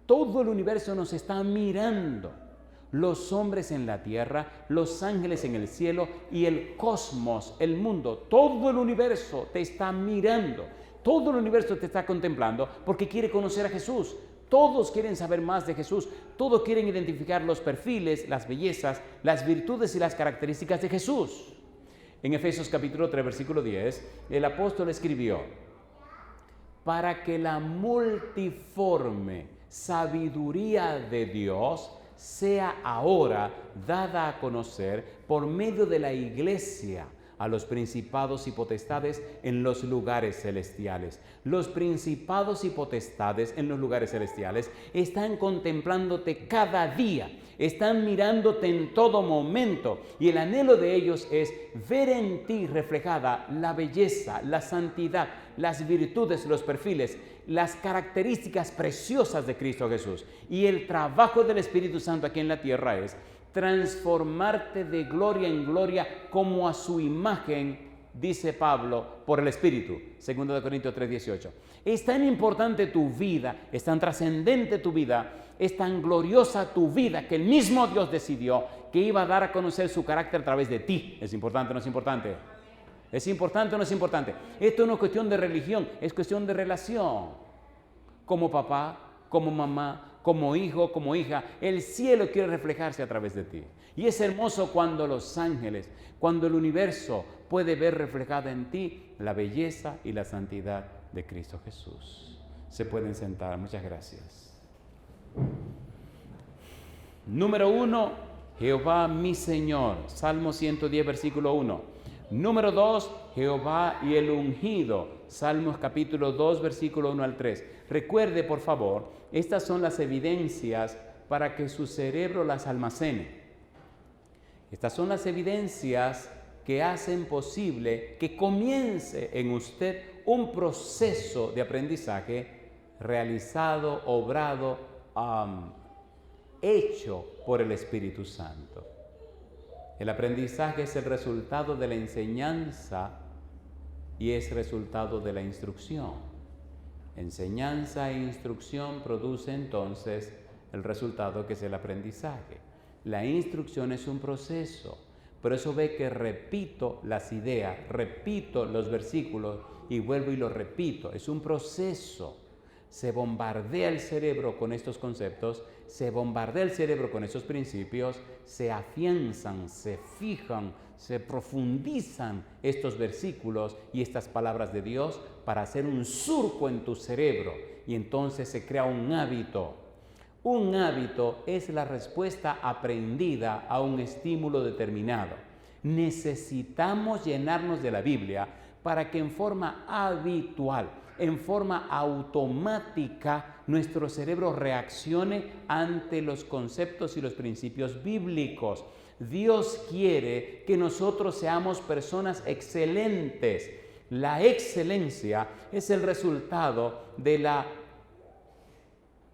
Todo el universo nos está mirando. Los hombres en la tierra, los ángeles en el cielo y el cosmos, el mundo, todo el universo te está mirando. Todo el universo te está contemplando porque quiere conocer a Jesús. Todos quieren saber más de Jesús. Todos quieren identificar los perfiles, las bellezas, las virtudes y las características de Jesús. En Efesios capítulo 3, versículo 10, el apóstol escribió, para que la multiforme sabiduría de Dios sea ahora dada a conocer por medio de la iglesia a los principados y potestades en los lugares celestiales. Los principados y potestades en los lugares celestiales están contemplándote cada día, están mirándote en todo momento, y el anhelo de ellos es ver en ti reflejada la belleza, la santidad, las virtudes, los perfiles, las características preciosas de Cristo Jesús. Y el trabajo del Espíritu Santo aquí en la tierra es transformarte de gloria en gloria como a su imagen, dice Pablo, por el Espíritu. 2 Corintios 3:18. Es tan importante tu vida, es tan trascendente tu vida, es tan gloriosa tu vida, que el mismo Dios decidió que iba a dar a conocer su carácter a través de ti. ¿Es importante o no es importante? ¿Es importante o no es importante? Esto no es cuestión de religión, es cuestión de relación. Como papá, como mamá, como hijo, como hija, el cielo quiere reflejarse a través de ti. Y es hermoso cuando los ángeles, cuando el universo puede ver reflejada en ti la belleza y la santidad de Cristo Jesús. Se pueden sentar, muchas gracias. Número 1, Jehová mi Señor, Salmo 110, versículo 1. Número 2, Jehová y el ungido, Salmos capítulo 2, versículo 1 al 3. Recuerde, por favor, estas son las evidencias para que su cerebro las almacene. Estas son las evidencias que hacen posible que comience en usted un proceso de aprendizaje realizado, obrado, hecho por el Espíritu Santo. El aprendizaje es el resultado de la enseñanza y es resultado de la instrucción. Enseñanza e instrucción produce entonces el resultado que es el aprendizaje. La instrucción es un proceso. Por eso ve que repito las ideas, repito los versículos y vuelvo y los repito. Es un proceso. Se bombardea el cerebro con estos conceptos, se bombardea el cerebro con esos principios, se afianzan, se fijan, se profundizan estos versículos y estas palabras de Dios para hacer un surco en tu cerebro y entonces se crea un hábito. Un hábito es la respuesta aprendida a un estímulo determinado. Necesitamos llenarnos de la Biblia para que en forma habitual, en forma automática, nuestro cerebro reaccione ante los conceptos y los principios bíblicos. Dios quiere que nosotros seamos personas excelentes. La excelencia es el resultado de la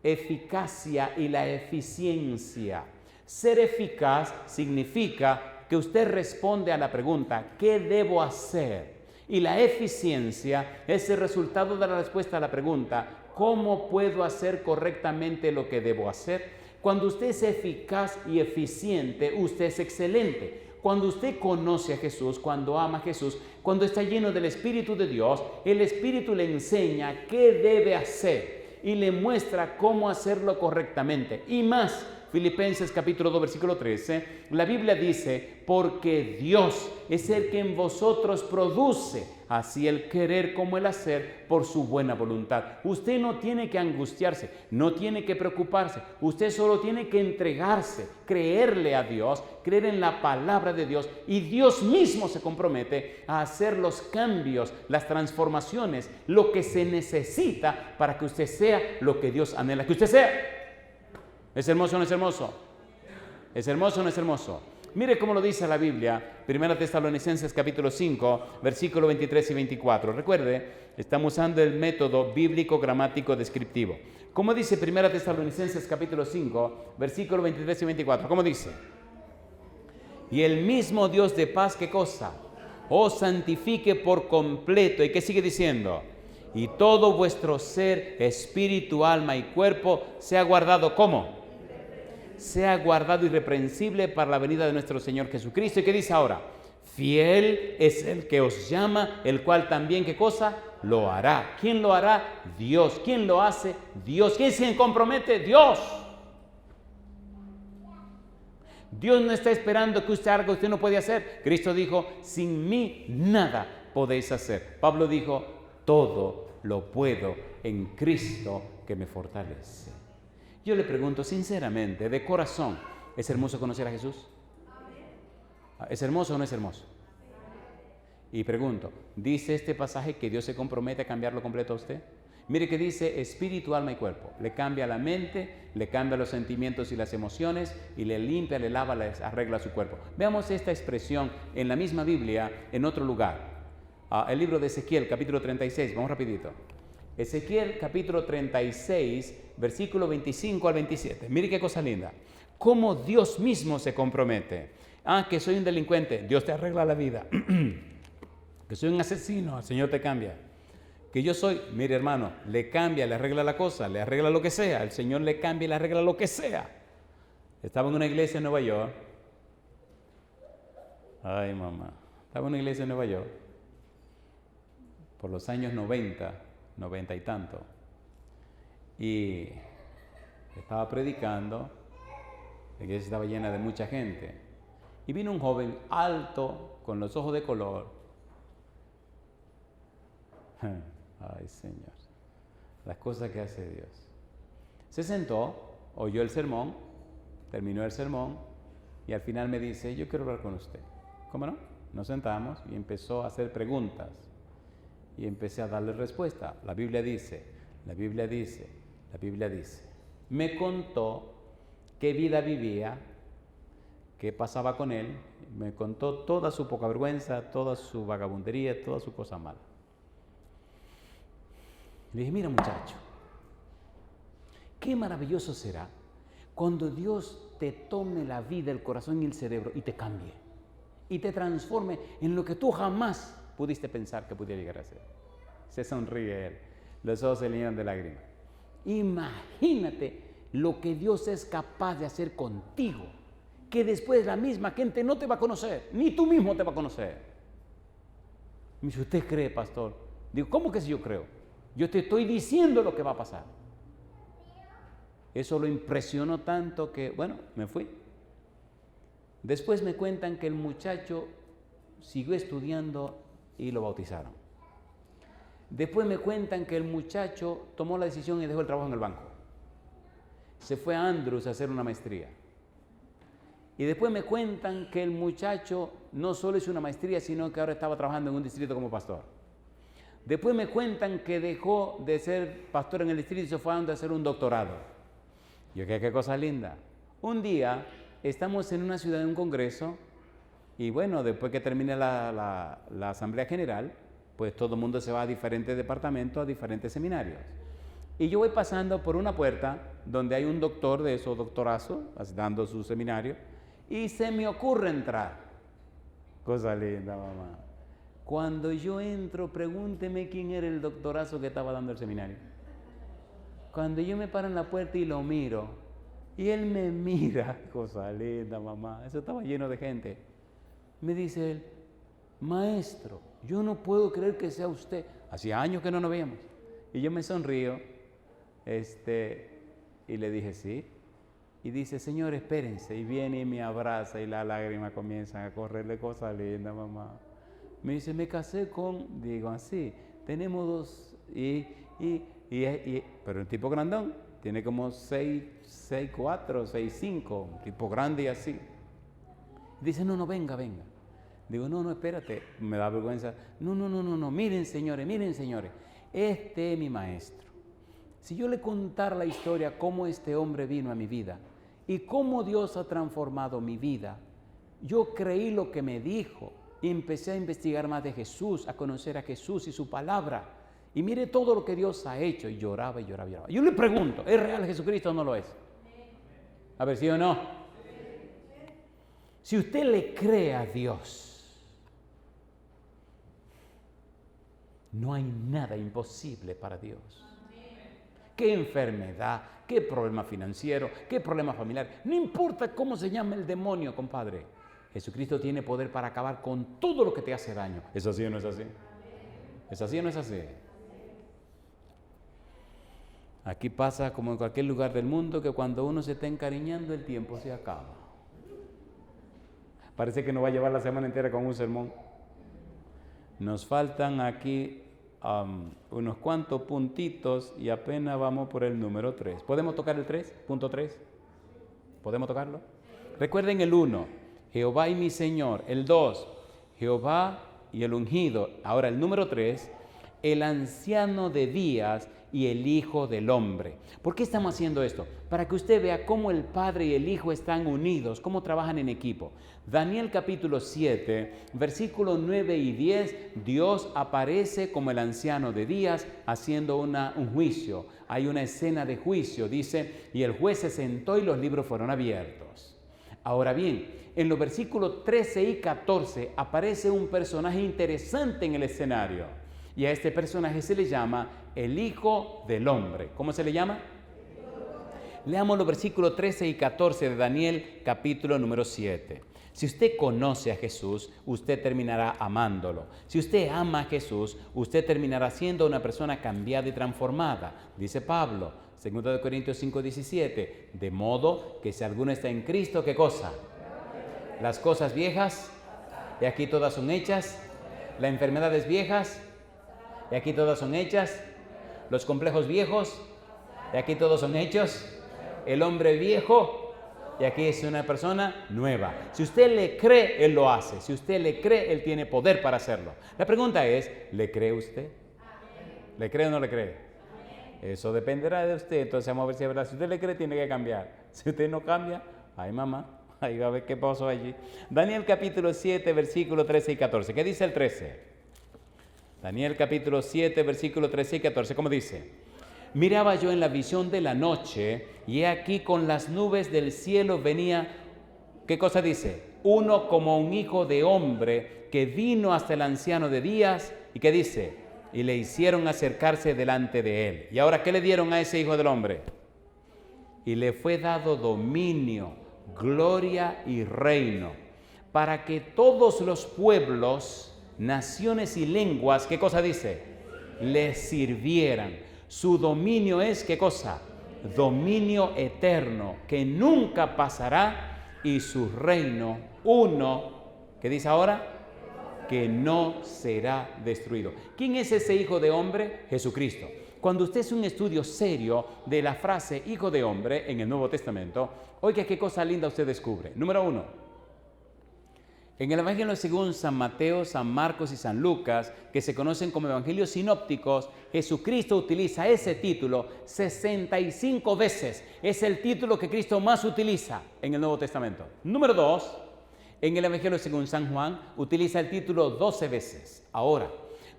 eficacia y la eficiencia. Ser eficaz significa que usted responde a la pregunta, ¿qué debo hacer? Y la eficiencia es el resultado de la respuesta a la pregunta, ¿cómo puedo hacer correctamente lo que debo hacer? Cuando usted es eficaz y eficiente, usted es excelente. Cuando usted conoce a Jesús, cuando ama a Jesús, cuando está lleno del Espíritu de Dios, el Espíritu le enseña qué debe hacer y le muestra cómo hacerlo correctamente. Y más, Filipenses capítulo 2, versículo 13, la Biblia dice, porque Dios es el que en vosotros produce así el querer como el hacer por su buena voluntad. Usted no tiene que angustiarse, no tiene que preocuparse, usted solo tiene que entregarse, creerle a Dios, creer en la palabra de Dios y Dios mismo se compromete a hacer los cambios, las transformaciones, lo que se necesita para que usted sea lo que Dios anhela que usted sea. ¿Es hermoso o no es hermoso? ¿Es hermoso o no es hermoso? Mire cómo lo dice la Biblia, 1 Tesalonicenses capítulo 5, versículo 23 y 24. Recuerde, estamos usando el método bíblico gramático descriptivo. ¿Cómo dice 1 Tesalonicenses capítulo 5, versículo 23 y 24? ¿Cómo dice? Y el mismo Dios de paz, ¿qué cosa? Os santifique por completo. ¿Y qué sigue diciendo? Y todo vuestro ser, espíritu, alma y cuerpo sea guardado, ¿cómo? Sea guardado irreprensible para la venida de nuestro Señor Jesucristo. ¿Y qué dice ahora? Fiel es el que os llama, el cual también, ¿qué cosa? Lo hará. ¿Quién lo hará? Dios. ¿Quién lo hace? Dios. ¿Quién se compromete? Dios. Dios no está esperando que usted haga lo que usted no puede hacer. Cristo dijo, sin mí nada podéis hacer. Pablo dijo, todo lo puedo en Cristo que me fortalece. Yo le pregunto sinceramente, de corazón, ¿es hermoso conocer a Jesús? ¿Es hermoso o no es hermoso? Y pregunto, ¿dice este pasaje que Dios se compromete a cambiarlo completo a usted? Mire que dice espíritu, alma y cuerpo. Le cambia la mente, le cambia los sentimientos y las emociones y le limpia, le lava, le arregla su cuerpo. Veamos esta expresión en la misma Biblia en otro lugar. El libro de Ezequiel, capítulo 36. Vamos rapidito. Ezequiel, capítulo 36, versículo 25 al 27. Mire qué cosa linda. Cómo Dios mismo se compromete. Que soy un delincuente. Dios te arregla la vida. Que soy un asesino. El Señor te cambia. Que yo soy, mire hermano, le cambia, le arregla la cosa, le arregla lo que sea. El Señor le cambia y le arregla lo que sea. Estaba en una iglesia en Nueva York. Ay, mamá. Estaba en una iglesia en Nueva York. Por los años 90 y tanto. Y estaba predicando. La iglesia estaba llena de mucha gente. Y vino un joven alto, con los ojos de color. Ay, Señor, las cosas que hace Dios. Se sentó, oyó el sermón, terminó el sermón y al final me dice, yo quiero hablar con usted. ¿Cómo no? Nos sentamos y empezó a hacer preguntas y empecé a darle respuesta. La Biblia dice. Me contó qué vida vivía, qué pasaba con él, me contó toda su poca vergüenza, toda su vagabundería, toda su cosa mala. Le dije, mira muchacho, qué maravilloso será cuando Dios te tome la vida, el corazón y el cerebro y te cambie y te transforme en lo que tú jamás pudiste pensar que pudiera llegar a ser. Se sonríe él, los ojos se le llenan de lágrimas. Imagínate lo que Dios es capaz de hacer contigo, que después la misma gente no te va a conocer, ni tú mismo te va a conocer. Me dice, ¿usted cree, pastor? Digo, ¿cómo que si yo creo? Yo te estoy diciendo lo que va a pasar. Eso lo impresionó tanto que, bueno, me fui. Después me cuentan que el muchacho siguió estudiando y lo bautizaron. Después me cuentan que el muchacho tomó la decisión y dejó el trabajo en el banco. Se fue a Andrews a hacer una maestría. Y después me cuentan que el muchacho no solo hizo una maestría, sino que ahora estaba trabajando en un distrito como pastor. Después me cuentan que dejó de ser pastor en el distrito y se fue a hacer un doctorado. Yo qué cosa linda. Un día estamos en una ciudad, en un congreso, y bueno, después que termine la asamblea general, pues todo el mundo se va a diferentes departamentos, a diferentes seminarios. Y yo voy pasando por una puerta donde hay un doctor de esos doctorazos, dando su seminario, y se me ocurre entrar. Cosa linda, mamá. Cuando yo entro, pregúnteme quién era el doctorazo que estaba dando el seminario. Cuando yo me paro en la puerta y lo miro, y él me mira, cosa linda, mamá, eso estaba lleno de gente. Me dice él, maestro, yo no puedo creer que sea usted. Hacía años que no nos veíamos. Y yo me sonrío, y le dije, sí. Y dice, señor, espérense. Y viene y me abraza y las lágrimas comienzan a correrle, cosa linda, mamá. Me dice, me casé con, digo, así, tenemos dos, pero un tipo grandón, tiene como 6'4", 6'5", un tipo grande y así. Dice, no, venga. Digo, no, espérate, me da vergüenza. No, miren señores, este es mi maestro. Si yo le contara la historia, cómo este hombre vino a mi vida y cómo Dios ha transformado mi vida, yo creí lo que me dijo y empecé a investigar más de Jesús, a conocer a Jesús y su palabra. Y mire todo lo que Dios ha hecho. Y lloraba. Yo le pregunto, ¿es real Jesucristo o no lo es? A ver, ¿sí o no? Si usted le cree a Dios, no hay nada imposible para Dios. ¿Qué enfermedad? ¿Qué problema financiero? ¿Qué problema familiar? No importa cómo se llame el demonio, compadre. Jesucristo tiene poder para acabar con todo lo que te hace daño. ¿Es así o no es así? ¿Es así o no es así? Aquí pasa como en cualquier lugar del mundo que cuando uno se está encariñando el tiempo se acaba. Parece que nos va a llevar la semana entera con un sermón. Nos faltan aquí unos cuantos puntitos y apenas vamos por el número 3. ¿Podemos tocar el 3? Punto 3. ¿Podemos tocarlo? Recuerden el 1. Jehová y mi Señor. El 2, Jehová y el ungido. Ahora el número 3, el anciano de días y el Hijo del Hombre. ¿Por qué estamos haciendo esto? Para que usted vea cómo el Padre y el Hijo están unidos, cómo trabajan en equipo. Daniel capítulo 7, versículos 9 y 10, Dios aparece como el anciano de días haciendo un juicio. Hay una escena de juicio, dice, y el juez se sentó y los libros fueron abiertos. Ahora bien, en los versículos 13 y 14 aparece un personaje interesante en el escenario. Y a este personaje se le llama el Hijo del Hombre. ¿Cómo se le llama? Leamos los versículos 13 y 14 de Daniel, capítulo número 7. Si usted conoce a Jesús, usted terminará amándolo. Si usted ama a Jesús, usted terminará siendo una persona cambiada y transformada. Dice Pablo, 2 Corintios 5:17, de modo que si alguno está en Cristo, ¿qué cosa? Las cosas viejas, y aquí todas son hechas. Las enfermedades viejas, y aquí todas son hechas. Los complejos viejos, y aquí todos son hechos. El hombre viejo, y aquí es una persona nueva. Si usted le cree, Él lo hace. Si usted le cree, Él tiene poder para hacerlo. La pregunta es, ¿le cree usted? ¿Le cree o no le cree? Eso dependerá de usted. Entonces vamos a ver si es verdad. Si usted le cree, tiene que cambiar. Si usted no cambia, ay mamá, ahí va a ver qué pasó allí. Daniel capítulo 7, versículo 13 y 14. ¿Qué dice el 13? Daniel capítulo 7, versículo 13 y 14. ¿Cómo dice? Miraba yo en la visión de la noche, y he aquí con las nubes del cielo venía, ¿qué cosa dice? Uno como un hijo de hombre que vino hasta el anciano de días, ¿y qué dice? Y le hicieron acercarse delante de él. ¿Y ahora qué le dieron a ese hijo del hombre? Y le fue dado dominio, gloria y reino, para que todos los pueblos, naciones y lenguas, ¿qué cosa dice? Le sirvieran. Su dominio es, ¿qué cosa? Dominio eterno, que nunca pasará, y su reino, uno, ¿qué dice ahora? Que no será destruido. ¿Quién es ese hijo de hombre? Jesucristo. Cuando usted hace un estudio serio de la frase hijo de hombre en el Nuevo Testamento, oiga qué cosa linda usted descubre. Número 1. En el Evangelio según San Mateo, San Marcos y San Lucas, que se conocen como evangelios sinópticos, Jesucristo utiliza ese título 65 veces. Es el título que Cristo más utiliza en el Nuevo Testamento. Número 2, en el Evangelio según San Juan, utiliza el título 12 veces. Ahora,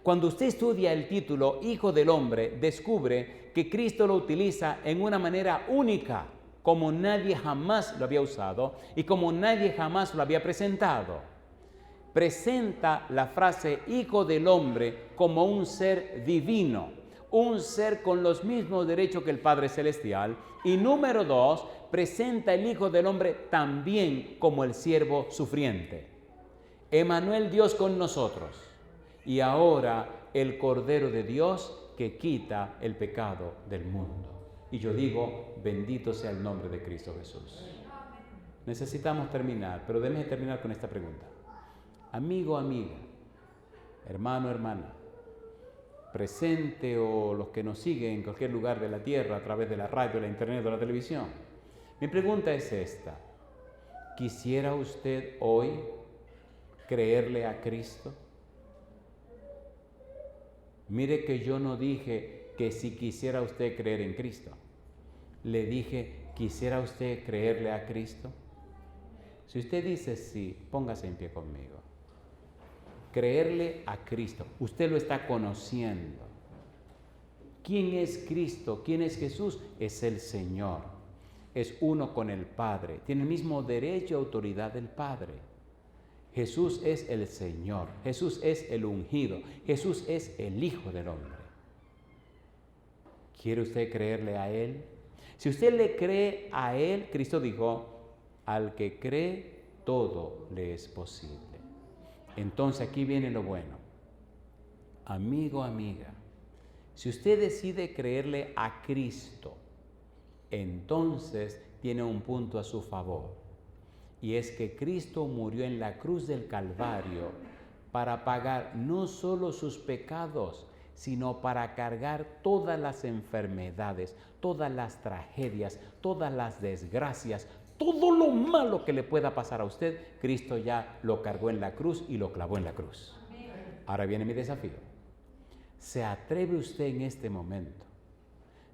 cuando usted estudia el título Hijo del Hombre, descubre que Cristo lo utiliza en una manera única, como nadie jamás lo había usado y como nadie jamás lo había presentado. Presenta la frase Hijo del Hombre como un ser divino, un ser con los mismos derechos que el Padre Celestial. Y número 2, presenta el Hijo del Hombre también como el siervo sufriente. Emmanuel, Dios con nosotros. Y ahora el Cordero de Dios que quita el pecado del mundo. Y yo digo, bendito sea el nombre de Cristo Jesús. Necesitamos terminar, pero déjeme terminar con esta pregunta. Amigo, amiga, hermano, hermana, presente o los que nos siguen en cualquier lugar de la tierra a través de la radio, la internet o la televisión. Mi pregunta es esta. ¿Quisiera usted hoy creerle a Cristo? Mire que yo no dije que si quisiera usted creer en Cristo. Le dije, ¿quisiera usted creerle a Cristo? Si usted dice sí, póngase en pie conmigo. Creerle a Cristo. Usted lo está conociendo. ¿Quién es Cristo? ¿Quién es Jesús? Es el Señor. Es uno con el Padre. Tiene el mismo derecho y autoridad del Padre. Jesús es el Señor. Jesús es el ungido. Jesús es el Hijo del Hombre. ¿Quiere usted creerle a Él? Si usted le cree a Él, Cristo dijo, al que cree, todo le es posible. Entonces aquí viene lo bueno. Amigo, amiga, si usted decide creerle a Cristo, entonces tiene un punto a su favor. Y es que Cristo murió en la cruz del Calvario para pagar no solo sus pecados, sino para cargar todas las enfermedades, todas las tragedias, todas las desgracias, todo lo malo que le pueda pasar a usted, Cristo ya lo cargó en la cruz y lo clavó en la cruz. Ahora viene mi desafío. ¿Se atreve usted en este momento?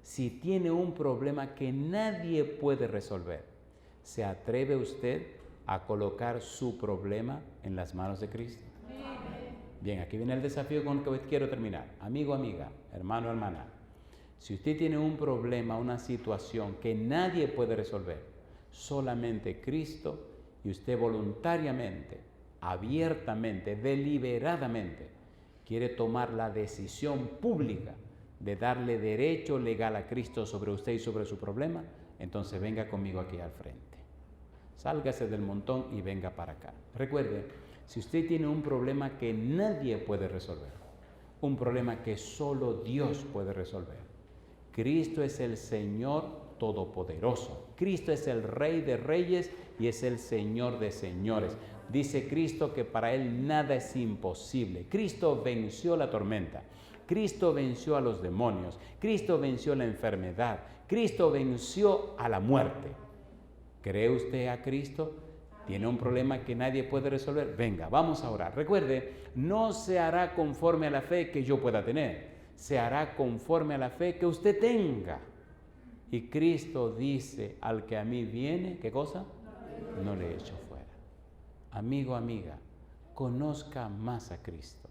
Si tiene un problema que nadie puede resolver, ¿se atreve usted a colocar su problema en las manos de Cristo? Bien, aquí viene el desafío con el que hoy quiero terminar. Amigo, amiga, hermano, hermana, si usted tiene un problema, una situación que nadie puede resolver, solamente Cristo, y usted voluntariamente, abiertamente, deliberadamente, quiere tomar la decisión pública de darle derecho legal a Cristo sobre usted y sobre su problema, entonces venga conmigo aquí al frente. Sálgase del montón y venga para acá. Recuerde, si usted tiene un problema que nadie puede resolver, un problema que solo Dios puede resolver, Cristo es el Señor Todopoderoso. Cristo es el Rey de Reyes y es el Señor de Señores. Dice Cristo que para Él nada es imposible. Cristo venció la tormenta. Cristo venció a los demonios. Cristo venció la enfermedad. Cristo venció a la muerte. ¿Cree usted a Cristo? ¿Tiene un problema que nadie puede resolver? Venga, vamos a orar. Recuerde, no se hará conforme a la fe que yo pueda tener. Se hará conforme a la fe que usted tenga. Y Cristo dice, al que a mí viene, ¿qué cosa? No le echo fuera. Amigo, amiga, conozca más a Cristo.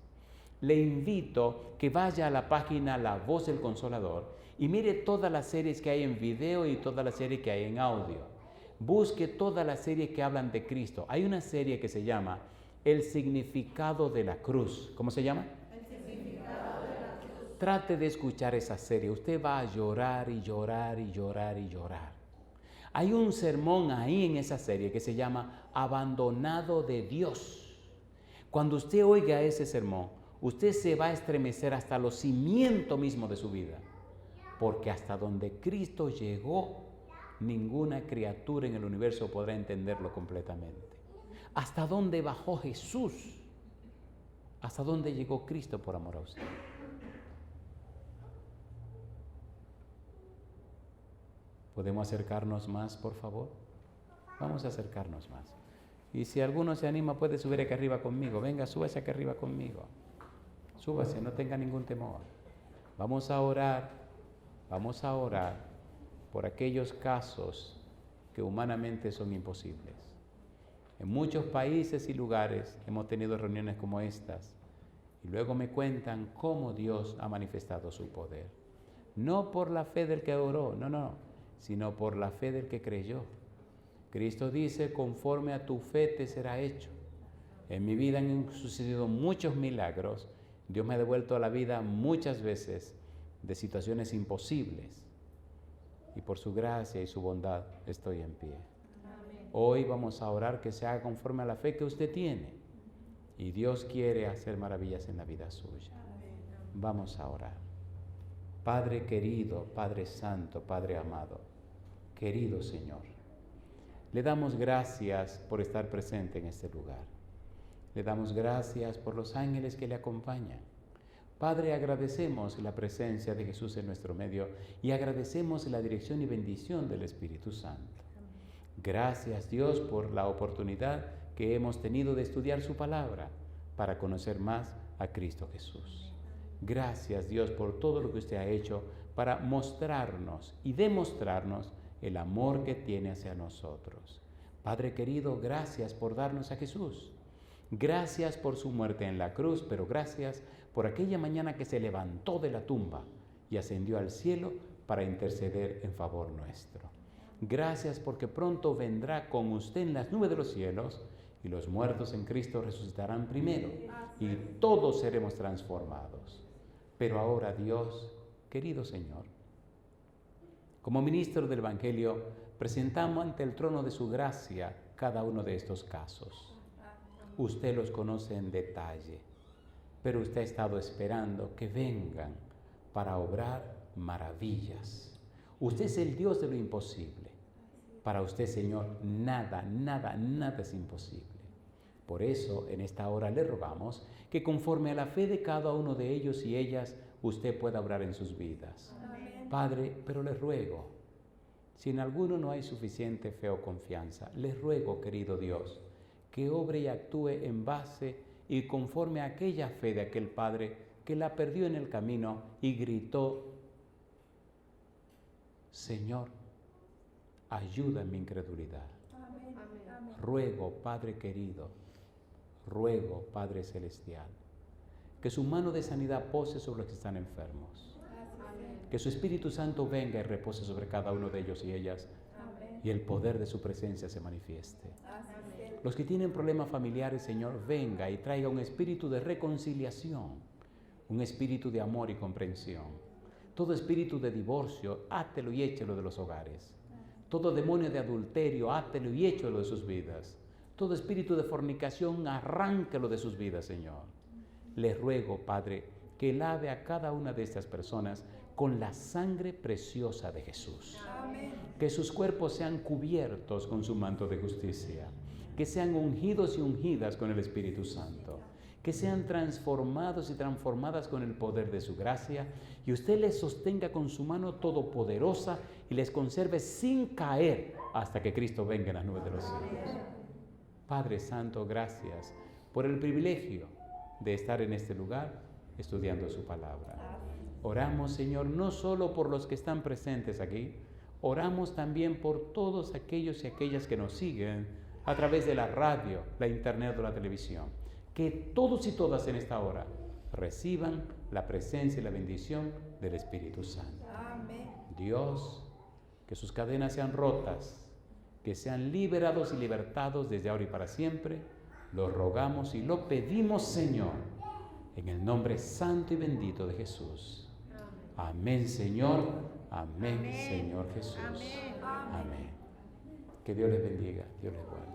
le invito que vaya a la página La Voz del Consolador y mire todas las series que hay en video y todas las series que hay en audio. Busque todas las series que hablan de Cristo. Hay una serie que se llama El significado de la cruz. ¿Cómo se llama? El significado de la cruz. Trate de escuchar esa serie. Usted va a llorar y llorar y llorar y llorar. Hay un sermón ahí en esa serie que se llama Abandonado de Dios. Cuando usted oiga ese sermón, usted se va a estremecer hasta los cimientos mismos de su vida. Porque hasta donde Cristo llegó, ninguna criatura en el universo podrá entenderlo completamente. ¿Hasta dónde bajó Jesús? ¿Hasta dónde llegó Cristo por amor a usted? ¿Podemos acercarnos más, por favor? Vamos a acercarnos más. Y si alguno se anima, puede subir acá arriba conmigo. Venga, súbase acá arriba conmigo. Súbase, no tenga ningún temor. Vamos a orar por aquellos casos que humanamente son imposibles. En muchos países y lugares hemos tenido reuniones como estas y luego me cuentan cómo Dios ha manifestado su poder. No por la fe del que oró, no, sino por la fe del que creyó. Cristo dice, conforme a tu fe te será hecho. En mi vida han sucedido muchos milagros. Dios me ha devuelto a la vida muchas veces de situaciones imposibles. Y por su gracia y su bondad estoy en pie. Amén. Hoy vamos a orar que se haga conforme a la fe que usted tiene. Y Dios quiere hacer maravillas en la vida suya. Amén. Vamos a orar. Padre querido, Padre santo, Padre amado, querido Señor, le damos gracias por estar presente en este lugar. Le damos gracias por los ángeles que le acompañan. Padre, agradecemos la presencia de Jesús en nuestro medio y agradecemos la dirección y bendición del Espíritu Santo. Gracias, Dios, por la oportunidad que hemos tenido de estudiar su palabra para conocer más a Cristo Jesús. Gracias, Dios, por todo lo que usted ha hecho para mostrarnos y demostrarnos el amor que tiene hacia nosotros. Padre querido, gracias por darnos a Jesús. Gracias por su muerte en la cruz, pero gracias por aquella mañana que se levantó de la tumba y ascendió al cielo para interceder en favor nuestro. Gracias porque pronto vendrá con usted en las nubes de los cielos y los muertos en Cristo resucitarán primero y todos seremos transformados. Pero ahora, Dios, querido Señor, como ministro del Evangelio, presentamos ante el trono de su gracia cada uno de estos casos. Usted los conoce en detalle, pero usted ha estado esperando que vengan para obrar maravillas. Usted es el Dios de lo imposible. Para usted, Señor, nada es imposible. Por eso, en esta hora le rogamos que conforme a la fe de cada uno de ellos y ellas, usted pueda obrar en sus vidas. Amén. Padre, pero les ruego, si en alguno no hay suficiente fe o confianza, les ruego, querido Dios, que obre y actúe en base y conforme a aquella fe de aquel padre que la perdió en el camino y gritó, Señor, ayuda en mi incredulidad. Amén. Ruego, Padre querido, ruego, Padre celestial, que su mano de sanidad pose sobre los que están enfermos. Amén. Que su Espíritu Santo venga y repose sobre cada uno de ellos y ellas. Amén. Y el poder de su presencia se manifieste. Amén. Los que tienen problemas familiares, Señor, venga y traiga un espíritu de reconciliación, un espíritu de amor y comprensión. Todo espíritu de divorcio, átelo y échelo de los hogares. Todo demonio de adulterio, átelo y échelo de sus vidas. Todo espíritu de fornicación, arránquelo de sus vidas, Señor. Les ruego, Padre, que lave a cada una de estas personas con la sangre preciosa de Jesús. Amén. Que sus cuerpos sean cubiertos con su manto de justicia. Que sean ungidos y ungidas con el Espíritu Santo. Que sean transformados y transformadas con el poder de su gracia. Y usted les sostenga con su mano todopoderosa y les conserve sin caer hasta que Cristo venga en las nubes de los cielos. Padre Santo, gracias por el privilegio de estar en este lugar estudiando su palabra. Oramos, Señor, no solo por los que están presentes aquí, oramos también por todos aquellos y aquellas que nos siguen a través de la radio, la internet o la televisión. Que todos y todas en esta hora reciban la presencia y la bendición del Espíritu Santo. Amén. Dios, que sus cadenas sean rotas, que sean liberados y libertados desde ahora y para siempre, lo rogamos y lo pedimos, Señor, en el nombre santo y bendito de Jesús. Amén, Señor. Amén, Señor Jesús. Amén. Amén. Que Dios les bendiga, Dios les guarde.